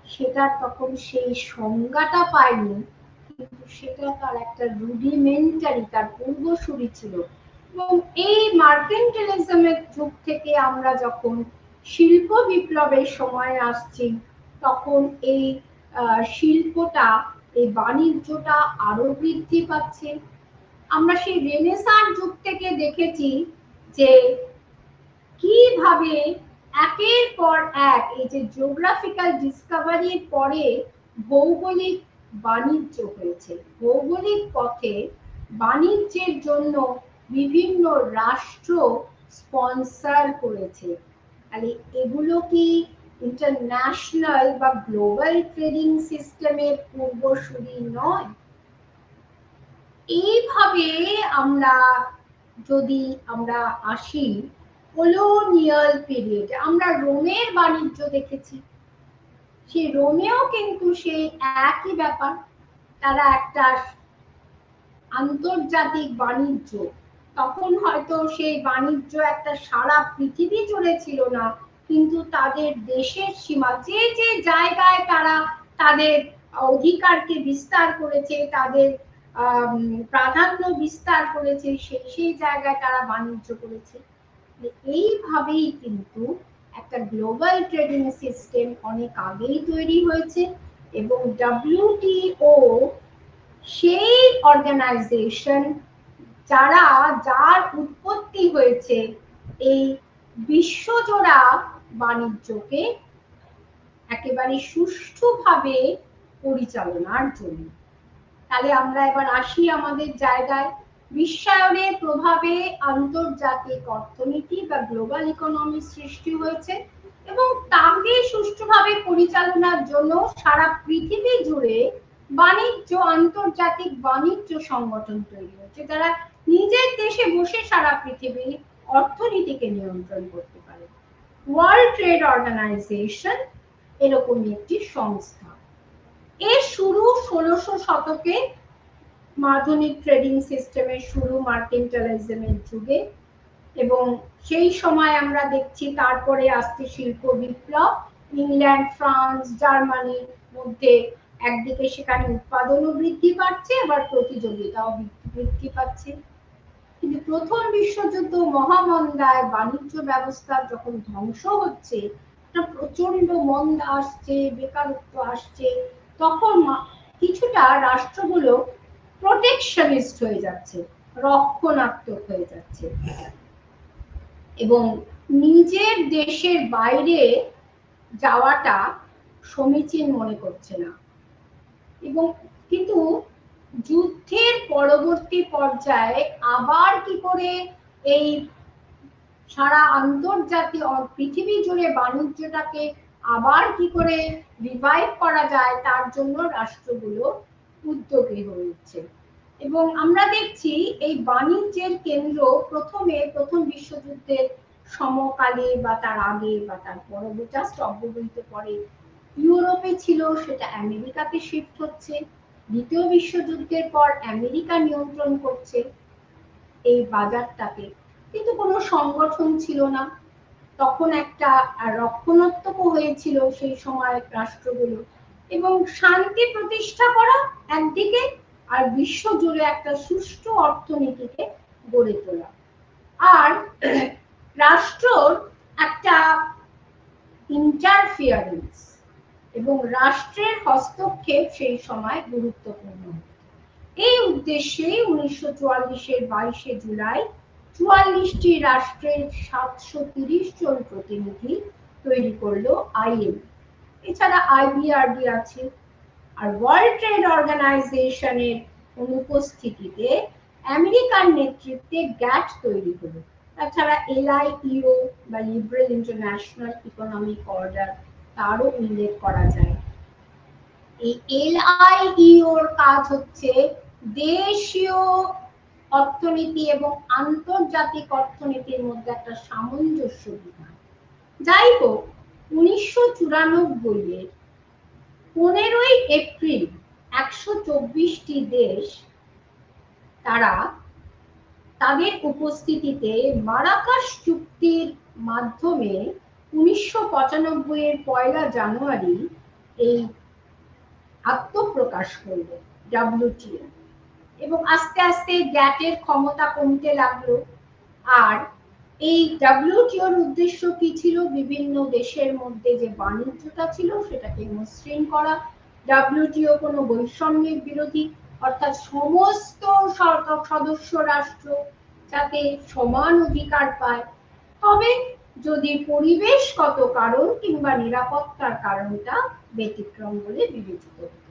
সেটা তখন সেই সংজ্ঞাটা পায়নি, কিন্তু সেটা তার একটা রুডিমেন্টারি, তার পূর্বসূরি ছিল। এবং এই মার্কেন্টালিজমের যুগ থেকে আমরা যখন শিল্প বিপ্লবের সময় আসছি, তখন এই শিল্পটা, এই বাণিজ্যটা আরো বৃদ্ধি পাচ্ছে। আমরা সেই রেনেসাঁর যুগ থেকে দেখেছি যে কিভাবে একের পর এক এই যে জিওগ্রাফিক্যাল ডিসকভারির পরে ভৌগোলিক বাণিজ্য হয়েছে। ভৌগোলিক পথে বাণিজ্যের জন্য বিভিন্ন রাষ্ট্র স্পন্সর করেছে। তাহলে এগুলো কি ইন্টারন্যাশনাল বা গ্লোবাল ট্রেডিং সিস্টেমের পূর্বসূরি নয়? এইভাবে আমরা যদি আসি কলোনিয়াল পিরিয়ডে, আমরা রোমের বাণিজ্য দেখেছি। সেই রোমেও কিন্তু সেই একই ব্যাপার, তারা একটা আন্তর্জাতিক বাণিজ্য, তখন হয়তো সেই বাণিজ্য একটা সারা পৃথিবী জুড়ে ছিল না, কিন্তু তাদের দেশের সীমা, যে যে জায়গায় তারা তাদের অধিকারকে বিস্তার করেছে, তাদের প্রাধান্য বিস্তার করেছে, সেই জায়গায় তারা বাণিজ্য করেছে। এইভাবেই কিন্তু একটা গ্লোবাল ট্রেডিং সিস্টেম অনেক আগেই তৈরি হয়েছে। এবং WTO সেই অর্গানাইজেশন যার উৎপত্তি হয়েছে এই বিশ্বজোড়া বাণিজ্যকে একেবারে সুষ্ঠুভাবে পরিচালনার জন্য। তাহলে আমরা এবার আসি আমাদের জায়গায়। বিশ্বায়নের প্রভাবে আন্তর্জাতিক অর্থনীতি বা গ্লোবাল ইকোনমি সৃষ্টি হয়েছে এবং তাকে সুষ্ঠুভাবে পরিচালনার জন্য সারা পৃথিবী জুড়ে বাণিজ্য, আন্তর্জাতিক বাণিজ্য সংগঠন তৈরি হয়েছে, যারা নিজের দেশে বসে সারা পৃথিবীর অর্থনীতিকে নিয়ন্ত্রণ করতে পারে। ওয়ার্ল্ড ট্রেড অর্গানাইজেশন এরকমই একটি সংস্থা। এর শুরু 1600 শতকে, আধুনিক ট্রেডিং সিস্টেমের শুরু মার্কেন্টালিজমের যুগে। এবং সেই সময় আমরা দেখছি তারপরে আসছে শিল্প বিপ্লব। ইংল্যান্ড, ফ্রান্স, জার্মানির মধ্যে একদিকে সেখানে উৎপাদনও বৃদ্ধি পাচ্ছে, আবার প্রতিযোগিতাও বৃদ্ধি পাচ্ছে। কিন্তু প্রথম বিশ্বযুদ্ধ মহামন্দায় বাণিজ্য ব্যবস্থা যখন ধ্বংস হচ্ছে, প্রচন্ড মন্দা আসছে, বেকারত্ব আসছে, তখন কিছুটা রাষ্ট্রগুলো প্রোটেকশনিস্ট হয়ে যাচ্ছে, রক্ষণাত্মক হয়ে যাচ্ছে এবং নিজের দেশের বাইরে যাওয়াটা সমীচীন মনে করছে না। এবং কিন্তু যুদ্ধের পরবর্তী পর্যায়ে আবার কি করে এই সারা আন্তর্জাতিক পৃথিবী জুড়ে বাণিজ্যটাকে আবার কি করে রিভাইভ করা যায়, তার জন্য রাষ্ট্রগুলো উদ্যোগী হয়ে উঠছে। এবং আমরা দেখছি এই বাণিজ্যের কেন্দ্র প্রথম বিশ্বযুদ্ধের সমকালে বা তার আগে বা তার পরবর্তী, জাস্ট অব্যবহিত পরে ইউরোপে ছিল, সেটা আমেরিকাতে শিফট হচ্ছে। দ্বিতীয় বিশ্বযুদ্ধের পর আমেরিকা নিয়ন্ত্রণ করছে এই বাজারটাকে, কিন্তু কোনো সংগঠন ছিল না। তখন একটা রক্ষণাত্মক হয়েছিল সেই সময় রাষ্ট্রগুলো, এবং শান্তি প্রতিষ্ঠা করা একদিকে, আর বিশ্ব জুড়ে একটা সুষ্ঠু অর্থনীতিকে গড়ে তোলা। আর রাষ্ট্রর একটা ইন্টারফিয়ারেন্স এবং রাষ্ট্রের হস্তক্ষেপ সেই সময় গুরুত্বপূর্ণ। এই উদ্দেশ্যে 1944-এর 22শে জুলাই 44টি রাষ্ট্রের 730 জন প্রতিনিধি তৈরি করলো IMF। এছাড়া IBRD আছে। আর ওয়ার্ল্ড ট্রেড অর্গানাইজেশনের অনুপস্থিতিতে আমেরিকার নেতৃত্বে গ্যাট তৈরি হলো। তাছাড়া LIEO বা লিবারেল ইন্টারন্যাশনাল ইকোনমিক অর্ডার, তারও উল্লেখ করা যায়। এই LIEOর কাজ হচ্ছে দেশীয় অর্থনীতি এবং আন্তর্জাতিক অর্থনীতির মধ্যে একটা সামঞ্জস্য বিধান। যাই হোক, 1994 এর 15ই এপ্রিল 124টি দেশ তারা তাদের উপস্থিতিতে মারাকাশ চুক্তির মাধ্যমে 1995 এর 1 জানুয়ারি এই আত্মপ্রকাশ করলো WTO, এবং আস্তে আস্তে গ্যাটের ক্ষমতা কমতে লাগলো। আর এই WTOর উদ্দেশ্য কি ছিল? বিভিন্ন দেশের মধ্যে যে বাণিজ্যটা ছিল সেটাকে মসৃণ করা। WTO কোনো বৈষম্যের বিরোধী, অর্থাৎ সমস্ত সদস্য রাষ্ট্র যাতে সমান অধিকার পায়, তবে যদি পরিবেশগত কারণ কিংবা নিরাপত্তার কারণটা ব্যতিক্রম বলে বিবেচিত হতো।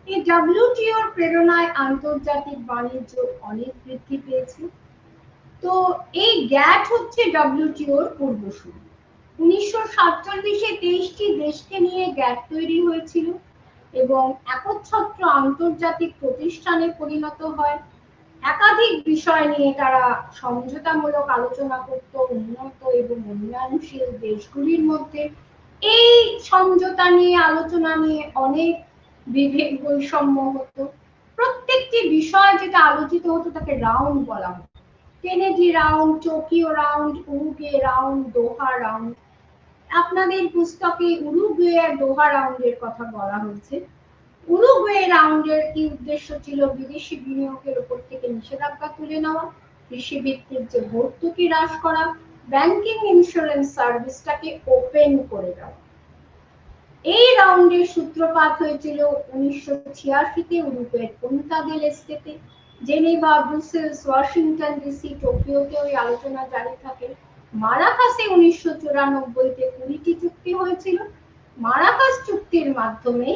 এই WTOর প্রেরণায় আন্তর্জাতিক বাণিজ্য অনেক বৃদ্ধি পেয়েছে। তো এই গ্যাট হচ্ছে WTOর পূর্বসূরি। 1947-এ 23টি দেশকে নিয়ে গ্যাট তৈরি হয়েছিল এবং একচ্ছত্র আন্তর্জাতিক প্রতিষ্ঠানে পরিণত হয়। একাধিক বিষয় নিয়ে তারা সমঝোতামূলক আলোচনা করত উন্নত এবং উন্নয়নশীল দেশগুলির মধ্যে। এই সমঝোতা নিয়ে আলোচনা নিয়ে অনেক বিভেদ বৈষম্য হতো। প্রত্যেকটি বিষয় যেটা আলোচিত হতো তাকে রাউন্ড বলা হতো। Kennedy round, Tokyo round, Uruguay round, Doha round. আপনাদের পুস্তকে উরুগুয়ে আর দোহা রাউন্ডের কথা বলা হয়েছে। উরুগুয়ে রাউন্ডের কি উদ্দেশ্য ছিল? বিদেশি বিনিয়োগের উপর থেকে নিষেধাজ্ঞা তুলে নেওয়া, কৃষিভিত্তিক যে ভর্তুকি হ্রাস করা, ব্যাংকিং ইন্স্যুরেন্স সার্ভিসটাকে ওপেন করে দেওয়া। এই রাউন্ডের সূত্রপাত হয়েছিল 1986-তে উরুগুয়ের পুন্তা দেল এস্তেতে। জেনেভা, ব্রুসেলস, ওয়াশিংটন ডিসি, টোকিওতে ওই আলোচনা জারি থাকে। মারাকাসে 1994-তে 20টি চুক্তি হয়েছিল। মারাকাস চুক্তির মাধ্যমে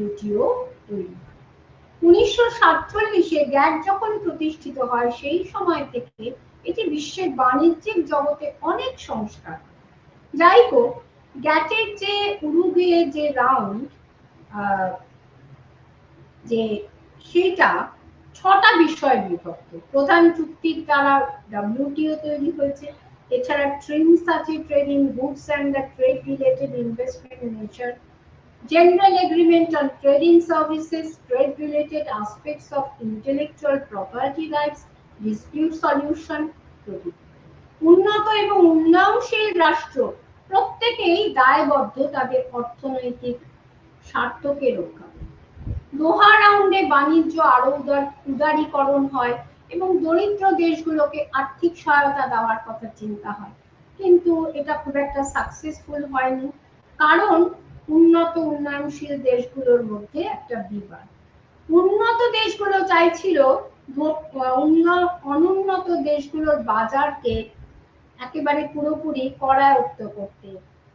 WTO তৈরি হয়। 1947-এ গ্যাট যখন প্রতিষ্ঠিত হয় সেই সময় থেকে এটি বিশ্বের বাণিজ্যিক জগতে অনেক সংস্কার। যাই হোক, গ্যাটের যে উরুগুয়ে যে রাউন্ড যে সেটা 6টা বিষয় বিভক্ত। প্রধান চুক্তির দ্বারা WTO তৈরি হয়েছে। এছাড়া ট্রিমস আছে, trading goods and the trade related investment nature, General Agreement on Trading Services, Trade-related aspects of intellectual property rights, dispute solution প্রভৃতি। উন্নত এবং উন্নয়নশীল রাষ্ট্র প্রত্যেকেই দায়বদ্ধ তাদের অর্থনৈতিক স্বার্থকে রক্ষা করতে। দোহা রাউন্ডে বাণিজ্য আরো উদারীকরণ হয় এবং দরিদ্র দেশগুলোকে আর্থিক সহায়তা দেওয়ার কথা চিন্তা হয়, কিন্তু এটা খুব একটা সাকসেসফুল হয়নি, কারণ উন্নত উন্নয়নশীল দেশগুলোর মধ্যে একটা বিবাদ। উন্নত দেশগুলো চাইছিল অনুন্নত দেশগুলোর বাজারকে একেবারে পুরোপুরি করায়ত্ত করতে,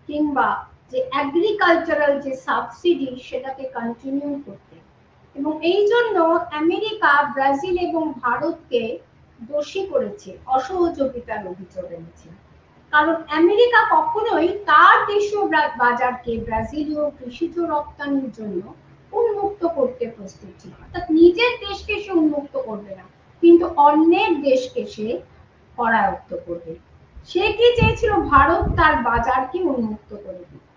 কিংবা যে এগ্রিকালচারাল যে সাবসিডি সেটাকে কন্টিনিউ করতে। এবং এই জন্য আমেরিকা, ব্রাজিল এবং ভারতকে দোষী করেছে, অসহযোগিতার অভিযোগ এনেছে। কারণ আমেরিকা কখনোই তার দেশীয় বাজারকে ব্রাজিলীয় কৃষিজ রপ্তানির জন্য উন্মুক্ত করতে প্রস্তুত ছিল। অর্থাৎ নিজের দেশকে সে উন্মুক্ত করবে না, কিন্তু অন্যের দেশকে সে করায়ত্ত করবে। সে কি চেয়েছিল? ভারত তার বাজারকে উন্মুক্ত করে দিবে।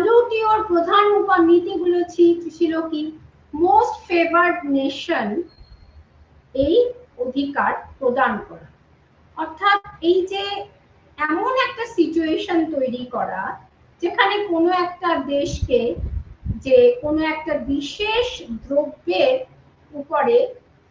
WTOর প্রধান নীতিগুলো ছিল কি? মোস্ট ফেভার্ড নেশন এই অধিকার প্রদান করা, অর্থাৎ এই যে এমন একটা সিচুয়েশন তৈরি করা যেখানে কোনো একটা দেশকে যে কোনো একটা বিশেষ দ্রব্যের উপরে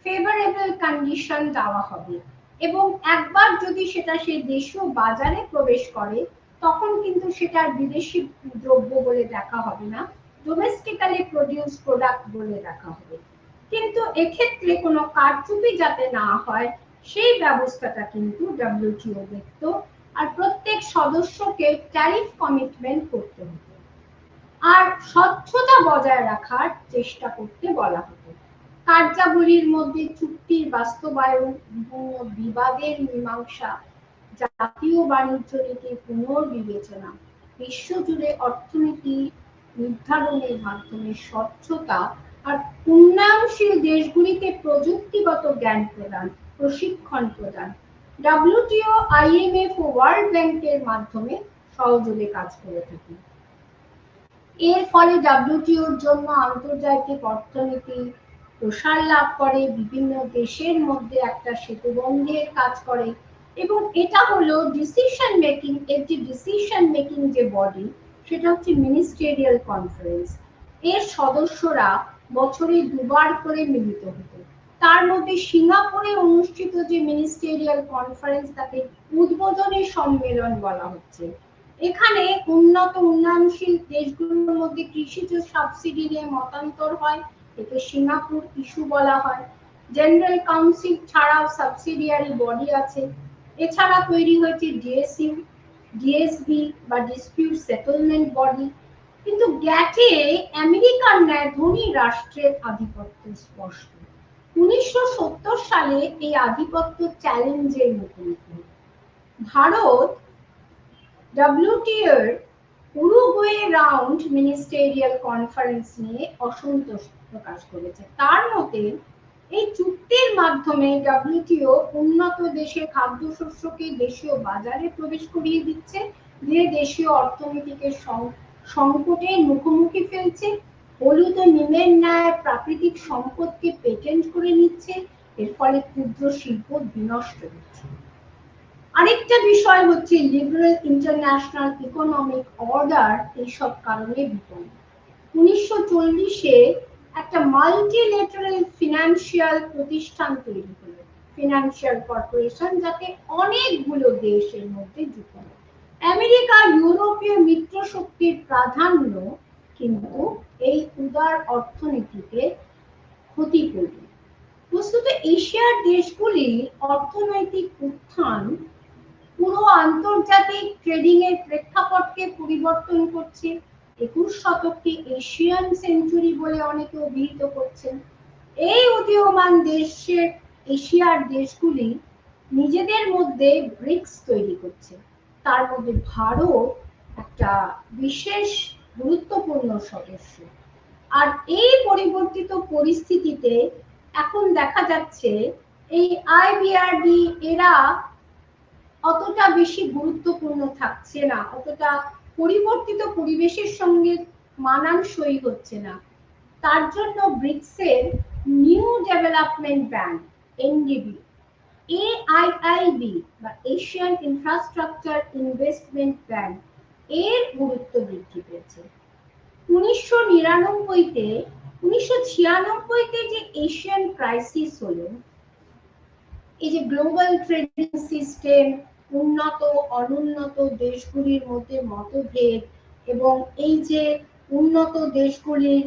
ফেভারেবল কন্ডিশন দেওয়া হবে, এবং একবার যদি সেটা সেই দেশীয় বাজারে প্রবেশ করে তখন কিন্তু সেটা বিদেশি দ্রব্য বলে দেখা হবে না, ডোমেস্টিক্যালি প্রডিউস প্রোডাক্ট বলে দেখা হবে। কিন্তু এক্ষেত্রে কোনো কারচুপি যাতে না হয় সেই ব্যবস্থাটা কিন্তু WTO দেখত, আর প্রত্যেক সদস্যকে ট্যারিফ কমিটমেন্ট করতে হতো, আর স্বচ্ছতা বজায় রাখার চেষ্টা করতে বলা হতো। কার্যাবলীর মধ্যে চুক্তির বাস্তবায়ন, বিভিন্ন বিবাদের মীমাংসা জাতীয় বাণিজ্য নীতির পুনর্বিবেচনা, বিশ্বজুড়ে অর্থনীতি নির্ধারণের মাধ্যমে স্বচ্ছতা আর উন্নয়নশীল দেশগুলিতে প্রযুক্তিগত জ্ঞান প্রদান, প্রশিক্ষণ প্রদান। ডব্লিউটিও, আইএমএফ ও ওয়ার্ল্ড ব্যাংকের মাধ্যমে সহযোগে কাজ করে থাকে। এর ফলে ডব্লিউটিওর জন্য আন্তর্জাতিক অর্থনীতি প্রসার লাভ করে, বিভিন্ন দেশের মধ্যে একটা সেতুবন্ধের কাজ করে, এবং এটা হলো ডিসিশন মেকিং, এর যে ডিসিশন মেকিং যে বডি, সেটা হচ্ছে মিনিস্টেরিয়াল কনফারেন্স। এর সদস্যরা বছরে দুবার করে মিলিত হতো। তার মধ্যে সিঙ্গাপুরে অনুষ্ঠিত যে মিনিস্টেরিয়াল কনফারেন্স, তাকে উদ্বোধনী সম্মেলন বলা হচ্ছে। এখানে উন্নত উন্নয়নশীল দেশগুলোর মধ্যে কৃষিজ সাবসিডি নিয়ে মতান্তর হয়, একে সিঙ্গাপুর ইস্যু বলা হয়। জেনারেল কাউন্সিল ছাড়াও সাবসিডিয়ারি বডি আছে। এছাড়া তৈরি হয়েছে ডিএসইউ, ডিএসবি বা ডিসপিউট সেটেলমেন্ট বডি। কিন্তু গ্যাটে আমেরিকার ন্যায় ধনী রাষ্ট্রের আধিপত্য স্পষ্ট। 1970 সালে এই আধিপত্য চ্যালেঞ্জের মুখোমুখি। ভারত ডব্লিউটিওর উরুগুয়ে রাউন্ড মিনিস্টেরিয়াল কনফারেন্স নিয়ে অসন্তোষ প্রকাশ করেছে। তার মতে এই চুক্তির মাধ্যমে ডব্লিউটিও উন্নত দেশের খাদ্যশস্যকে দেশীয় বাজারে প্রবেশ করিয়ে দিচ্ছে, যে দেশীয় অর্থনীতিকে সংকটের মুখোমুখি ফেলছে। হলুদ ও নিমের ন্যায় প্রাকৃতিক সম্পদকে পেটেন্ট করে নিচ্ছে, এর ফলে ক্ষুদ্র শিল্প বিনষ্ট হচ্ছে। আরেকটা বিষয় হচ্ছে লিবারেল ইন্টারন্যাশনাল ইকোনমিক অর্ডার এইসব কারণে বিপন্ন। 1940-এ একটা মাল্টিল্যাটারাল ফিনান্সিয়াল প্রতিষ্ঠান তৈরি হলো, ফিনান্সিয়াল কর্পোরেশন, যাতে অনেকগুলো দেশের মধ্যে যুক্ত হয়। আমেরিকা ইউরোপীয় মিত্র শক্তির প্রাধান্য কিন্তু এই উদার অর্থনীতিকে ক্ষতি করবে। বস্তুত এশিয়ার দেশগুলির অর্থনৈতিক উত্থান পুরো আন্তর্জাতিক ট্রেডিং এর প্রেক্ষাপটকে পরিবর্তন করছে। 21 শতককে এশিয়ান সেঞ্চুরি বলে অনেকে অভিহিত করছেন। এই উদীয়মান দেশের এশিয়ার দেশগুলি নিজেদের মধ্যে ব্রিক্স তৈরি করছে। তার মধ্যে ভারত একটা বিশেষ গুরুত্বপূর্ণ সদস্য। আর এই পরিবর্তিত পরিস্থিতিতে এখন দেখা যাচ্ছে এই আইবিআরডি এরা অতটা বেশি গুরুত্বপূর্ণ থাকছে না, অতটা পরিবর্তিত পরিবেশের সঙ্গে মানানসই হচ্ছে না। তার জন্য ব্রিক্সের new development bank NDB, AIIB বা এশিয়ান ইনফ্রাস্ট্রাকচার ইনভেস্টমেন্ট ব্যাংক এর গুরুত্ব বৃদ্ধি পেয়েছে। 1996-তে যে এশিয়ান ক্রাইসিস হলো, এই যে গ্লোবাল ট্রেডিং সিস্টেম, উন্নত অনুন্নত দেশগুলির মধ্যে মতভেদ, এবং এই যে উন্নত দেশগুলির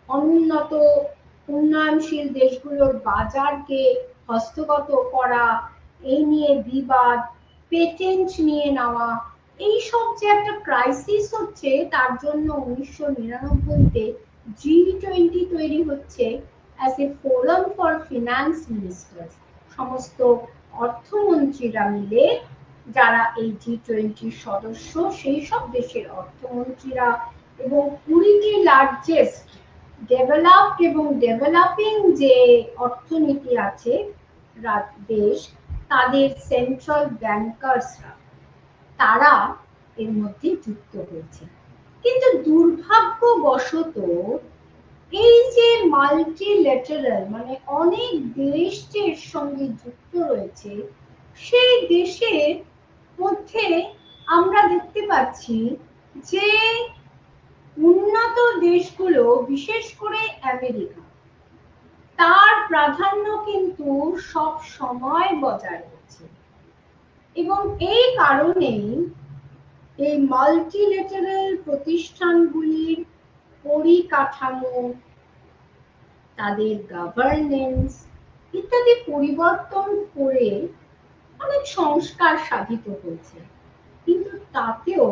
অনুন্নত উন্নয়নশীল দেশগুলোর বাজারকে হস্তগত করা, এই নিয়ে বিবাদ, পেটেন্ট নিয়ে নেওয়া, এইসব যে একটা ক্রাইসিস হচ্ছে, তার জন্য 1999-তে G20 তৈরি হচ্ছে as a forum for finance ministers. সমস্ত অর্থমন্ত্রীরা মিলে, যারা এই G20 সদস্য, সেই সব দেশের অর্থমন্ত্রীরা এবং 20টি লার্জেস্ট ডেভেলপড এবং ডেভেলপিং যে অর্থনীতি আছে দেশ, তাদের সেন্ট্রাল ব্যাংকার্সরা, তারা এর মধ্যে যুক্ত হয়েছে। কিন্তু দুর্ভাগ্যবশত এই যে মাল্টিল্যাটারাল মানে অনেক দেশ যে এর সঙ্গে যুক্ত রয়েছে, সেই দেশের মধ্যে আমরা দেখতে পাচ্ছি যে উন্নত দেশগুলো, বিশেষ করে আমেরিকা, তার প্রাধান্য কিন্তু সব সময় বজায় রয়েছে। এবং এই কারণেই এই মাল্টিল্যাটারাল প্রতিষ্ঠানগুলির পরিকাঠামো, তাদের গভর্নেন্স ইত্যাদি পরিবর্তন করে অনেক সংস্কার সাধিত হয়েছে, কিন্তু তাতেও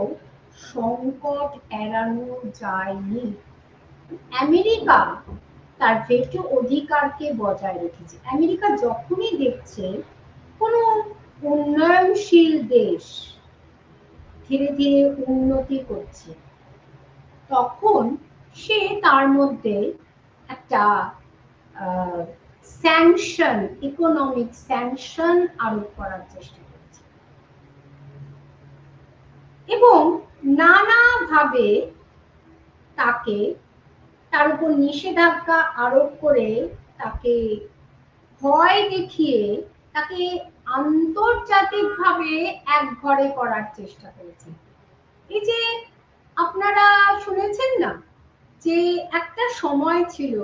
সংকট এড়ানো যায়নি। আমেরিকা তার ভেটো অধিকারকে বজায় রেখেছে। আমেরিকা যখনই দেখছে কোনো উন্নয়ন উন্নয়নশীল দেশ ধীরে ধীরে উন্নতি করছে, তখন সে তার মধ্যে একটা স্যাংশন, ইকোনমিক স্যাংশন আরোপ করার চেষ্টা করছে এবং নানাভাবে তাকে তার উপর নিষেধাজ্ঞা আরোপ করে তাকে ভয় দেখিয়ে তাকে আন্তর্জাতিকভাবে একঘরে করার চেষ্টা করেছে। এই যে আপনারা শুনেছেন না যে একটা সময় ছিল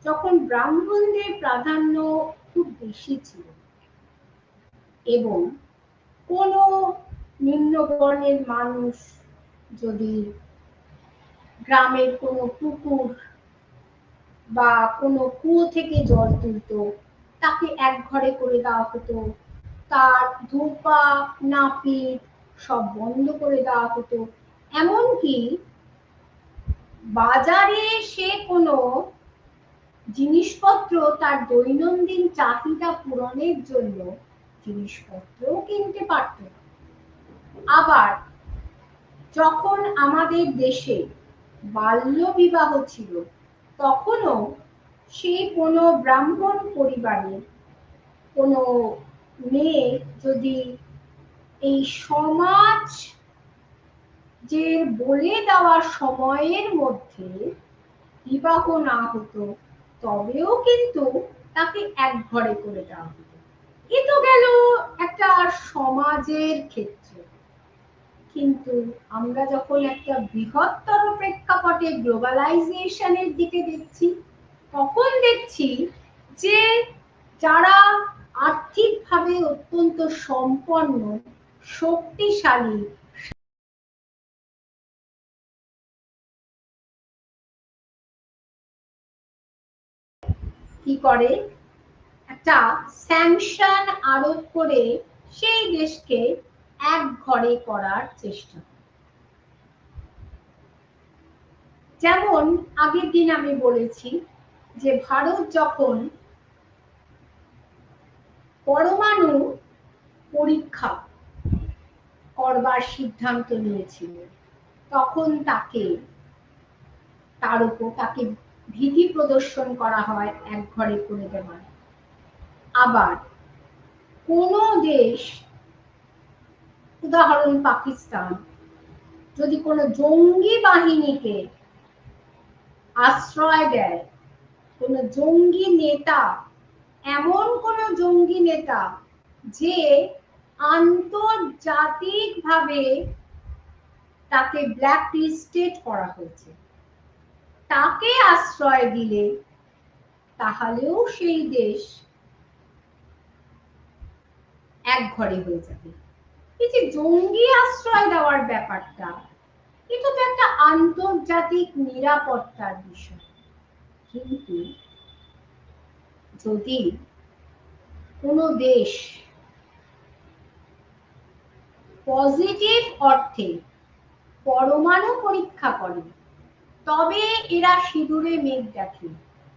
যখন ব্রাহ্মণদের প্রাধান্য খুব বেশি ছিল এবং কোনো নিম্নবর্ণের মানুষ যদি গ্রামের কোনো পুকুর বা কোনো কুয়ো থেকে জল তুলতো, তাকে একঘরে করে দেওয়া হতো, তার ধূপা নাপিত সব বন্ধ করে দেওয়া হতো। এমনকি বাজারে সে কোনো জিনিসপত্র তার দৈনন্দিন চাহিদা পূরণের জন্য জিনিসপত্রও কিনতে পারত না। আবার যখন আমাদের দেশে বাল্য বিবাহ ছিল, তখনও সেই কোনো ব্রাহ্মণ পরিবারে কোনো মেয়ে যদি এই সমাজ যে বলে দেওয়া সময়ের মধ্যে বিবাহ না হতো, তবেও কিন্তু তাকে একঘরে করে দেওয়া হতো। এ তো গেল একটা সমাজের ক্ষেত্রে, কিন্তু আমরা যখন একটা বৃহত্তর প্রেক্ষাপটে গ্লোবালাইজেশনের দিকে দেখছি, তখন দেখছি যে যারা আর্থিকভাবে অত্যন্ত সম্পন্ন, শক্তিশালী, কি করে একটা স্যাংশন আরোপ করে সেই দেশকে একঘরে করার চেষ্টা। যেমন আগের দিন আমি বলেছি যে ভারত যখন পরমাণু পরীক্ষা করবার সিদ্ধান্ত নিয়েছিল, তখন তার উপর তাকে ভীতি প্রদর্শন করা হয় একঘরে করে দেওয়ার। আবার কোন দেশ, উদাহরণ পাকিস্তান, যদি কোনো জঙ্গি বাহিনীকে আশ্রয় দেয়, কোনো জঙ্গি নেতা, এমন কোনো জঙ্গি নেতা যে আন্তর্জাতিকভাবে তাকে ব্ল্যাক লিস্টেড করা হয়েছে, তাকে আশ্রয় দিলে তাহলেও সেই দেশ একঘরে হয়ে যাবে। এই যে জঙ্গি আশ্রয় দেওয়ার ব্যাপারটা, এটা তো একটা আন্তর্জাতিক নিরাপত্তার বিষয়। কিন্তু যদি কোনো দেশ পজিটিভ অর্থে পরমাণু পরীক্ষা করে, তবে এরা সিঁদুরে মেঘ দেখে।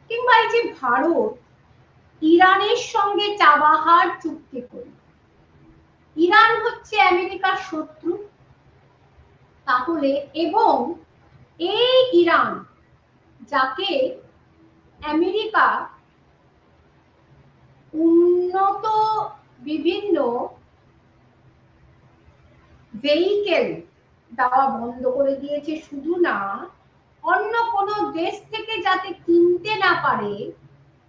কিংবা এই যে ভারত ইরানের সঙ্গে চাবাহার চুক্তি করে, ইরান হচ্ছে আমেরিকার শত্রু, তাহলে এবং এই ইরান যাকে আমেরিকা উন্নত বিভিন্ন ভেহিকেল দেওয়া বন্ধ করে দিয়েছে, শুধু না অন্য কোনো দেশ থেকে যাতে কিনতে না পারে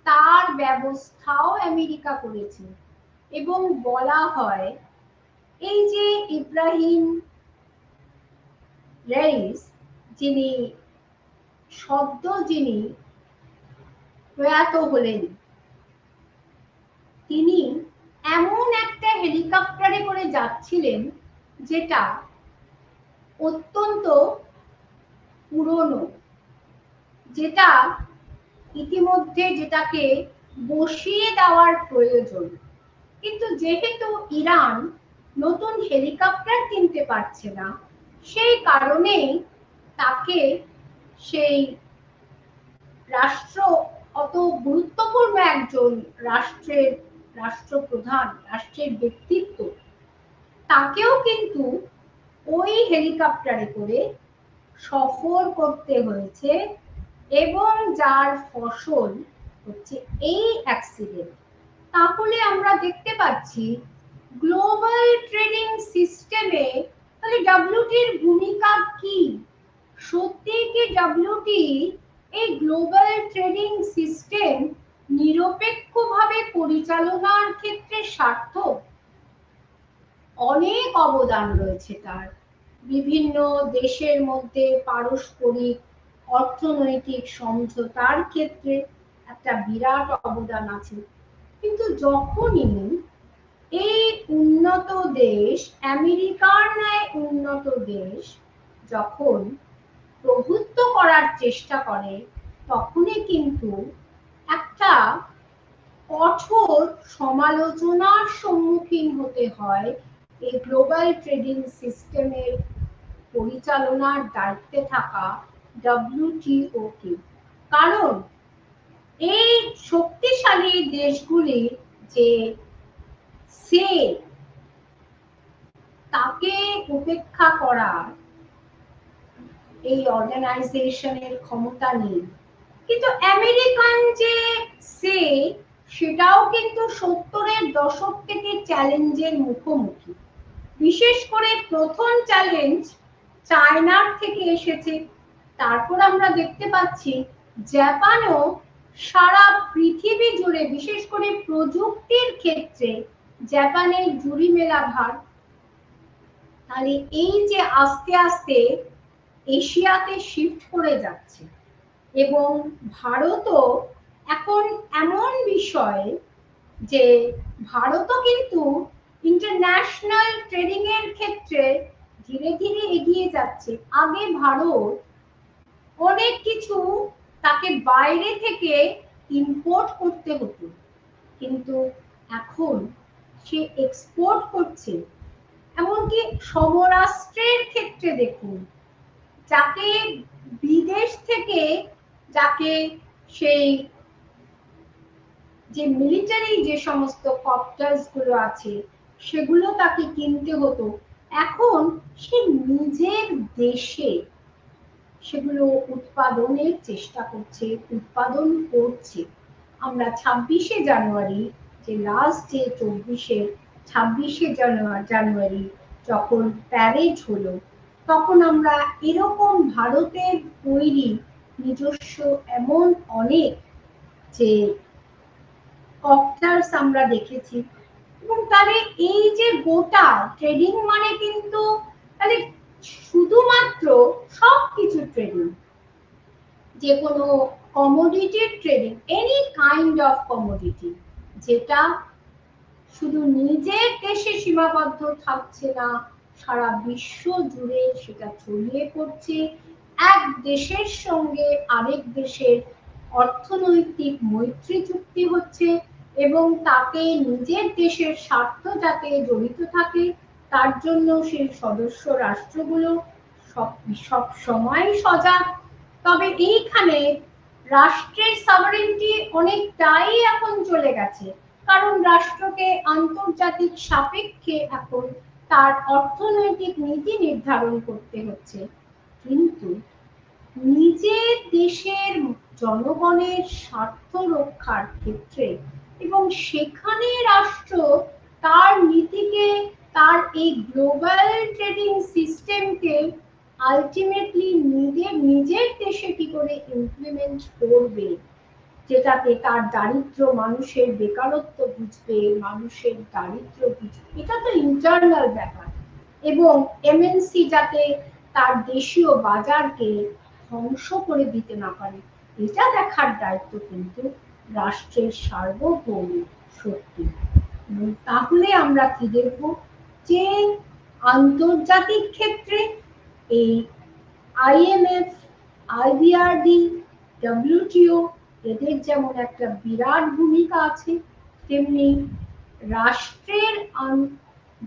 তার ব্যবস্থাও আমেরিকা করেছে। এবং বলা হয় এই যে ইব্রাহিম রাইস, যিনি প্রয়াত হলেন, তিনি এমন একটা হেলিকপ্টারে করে যাচ্ছিলেন যেটা অত্যন্ত পুরনো, যেটা ইতিমধ্যে যেটাকে বসিয়ে দেওয়ার প্রয়োজন। কিন্তু যেহেতু ইরান নতুন হেলিকপ্টার কিনতে পারছে না, সেই কারণেই তাকে সেই রাষ্ট্র, অত গুরুত্বপূর্ণ একজন রাষ্ট্রের রাষ্ট্রপ্রধান, রাষ্ট্রের ব্যক্তিত্ব, তাকেও কিন্তু ওই হেলিকপ্টারে করে সফর করতে হয়েছে এবং যার ফসল হচ্ছে এই অ্যাক্সিডেন্ট। তাহলে আমরা দেখতে পাচ্ছি গ্লোবাল ট্রেডিং সিস্টেমে তাহলে ডব্লিউটির ভূমিকা কি? সত্যি কি ডব্লিউটি এই গ্লোবাল ট্রেডিং সিস্টেম নিরপেক্ষভাবে পরিচালনার ক্ষেত্রে সার্থক? অনেক অবদান রয়েছে তার। বিভিন্ন দেশের মধ্যে পারস্পরিক অর্থনৈতিক সমঝোতার ক্ষেত্রে একটা বিরাট অবদান আছে। কিন্তু যখনই এই উন্নত দেশ, আমেরিকার ন্যায় উন্নত দেশ যখন প্রভুত্ব করার চেষ্টা করে, তখনই কিন্তু একটা কঠোর সমালোচনার সম্মুখীন হতে হয় এই গ্লোবাল ট্রেডিং সিস্টেমের পরিচালনার দায়িত্বে থাকা ডব্লিউটিও কে। কারণ এই শক্তিশালী দেশগুলির যে সে তাকে উপেক্ষা করার এই অর্গানাইজেশনের ক্ষমতা নেই। কিন্তু আমেরিকান যে সে, সেটাও কিন্তু 70-এর দশক থেকে চ্যালেঞ্জের মুখোমুখি। বিশেষ করে প্রথম চ্যালেঞ্জ চায়নার থেকে এসেছে। তারপর আমরা দেখতে পাচ্ছি জাপানও সারা পৃথিবী জুড়ে, বিশেষ করে প্রযুক্তির ক্ষেত্রে জাপানের জুড়ি মেলা ভার। তাহলে এই যে আস্তে আস্তে এশিয়াতে শিফট করে যাচ্ছে এবং ভারতও এখন এমন বিষয় যে ভারতও কিন্তু ইন্টারন্যাশনাল ট্রেডিং এর ক্ষেত্রে ধীরে ধীরে এগিয়ে যাচ্ছে। আগে ভারত অনেক কিছু তাকে বাইরে থেকে ইম্পোর্ট করতে হতো, কিন্তু এখন সে এক্সপোর্ট করছে। এমনকি সমরাস্ত্রের ক্ষেত্রে দেখুন, যাকে বিদেশ থেকে যাকে সেই যে মিলিটারি যে সমস্ত কপ্টার্স গুলো আছে সেগুলো তাকে কিনতে হতো, এখন সে নিজের দেশে সেগুলো উৎপাদনের চেষ্টা করছে, উৎপাদন করছে। আমরা 26শে জানুয়ারি যে লাস্ট যে 26শে জানুয়ারি যখন প্যারেড হলো, তখন আমরা এরকম ভারতের তৈরি নিজস্ব এমন অনেক যে কপ্টার্স আমরা দেখেছি। এবং তাহলে এই যে গোটা ট্রেডিং মানে কিন্তু তাহলে শুধুমাত্র সবকিছু ট্রেডিং, যে কোনো কমোডিটির trading, any kind of commodity, যেটা শুধু নিজের দেশে সীমাবদ্ধ থাকছে না, সারা বিশ্ব জুড়ে সেটা ছড়িয়ে পড়ছে। এক দেশের সঙ্গে আরেক দেশের অর্থনৈতিক মৈত্রী চুক্তি হচ্ছে এবং তাকে নিজের দেশের স্বার্থ যাতে জড়িত থাকে তার জন্য সেই সদস্য রাষ্ট্রগুলো সব সময় সজাগ। তবে এইখানে রাষ্ট্রের সভারেন্টি অনেকটাই এখন চলে গেছে, কারণ রাষ্ট্রকে আন্তর্জাতিক সাপেক্ষে এখন তার অর্থনৈতিক নীতি নির্ধারণ করতে হচ্ছে। কিন্তু নিজের দেশের জনগণের স্বার্থ রক্ষার ক্ষেত্রে এবং সেখানে রাষ্ট্র তার নীতিকে, তার এই গ্লোবাল ট্রেডিং সিস্টেমকে আলটিমেটলি নিজের দেশে কি করে ইমপ্লিমেন্ট করবে, যেটাতে তার দারিদ্র, মানুষের বেকারত্ব বুঝবে, মানুষের দারিদ্র বুঝবে, এটা তো ইন্টারনাল ব্যাপার। এবং এমএনসি যাতে তার দেশীয় বাজারকে ধ্বংস করে দিতে না পারে, এটা দেখার দায়িত্ব কিন্তু রাষ্ট্রের সার্বভৌম শক্তি। তাহলে আমরা কি দেখব যে আন্তর্জাতিক ক্ষেত্রে এই আইএমএফ, আইবিআরডি, ডব্লিউটিও এদের যেমন একটা বিরাট ভূমিকা আছে, তেমনি রাষ্ট্রের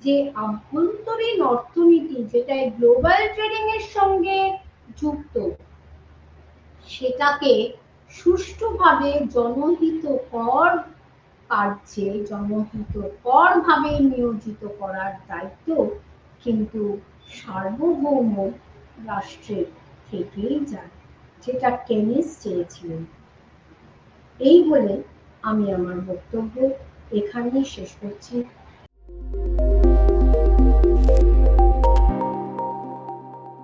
যে আভ্যন্তরীণ অর্থনীতি যেটা গ্লোবাল ট্রেডিং এর সঙ্গে যুক্ত, সেটাকে সুষ্ঠুভাবে জনহিতকর কার্যে জনহিতকরভাবে নিয়োজিত করার দায়িত্ব কিন্তু সার্বভৌম রাষ্ট্রের থেকেই যায়, যেটা কেনিস চেয়েছিলেন। এই বলে আমি আমার বক্তব্য এখানেই শেষ করছি।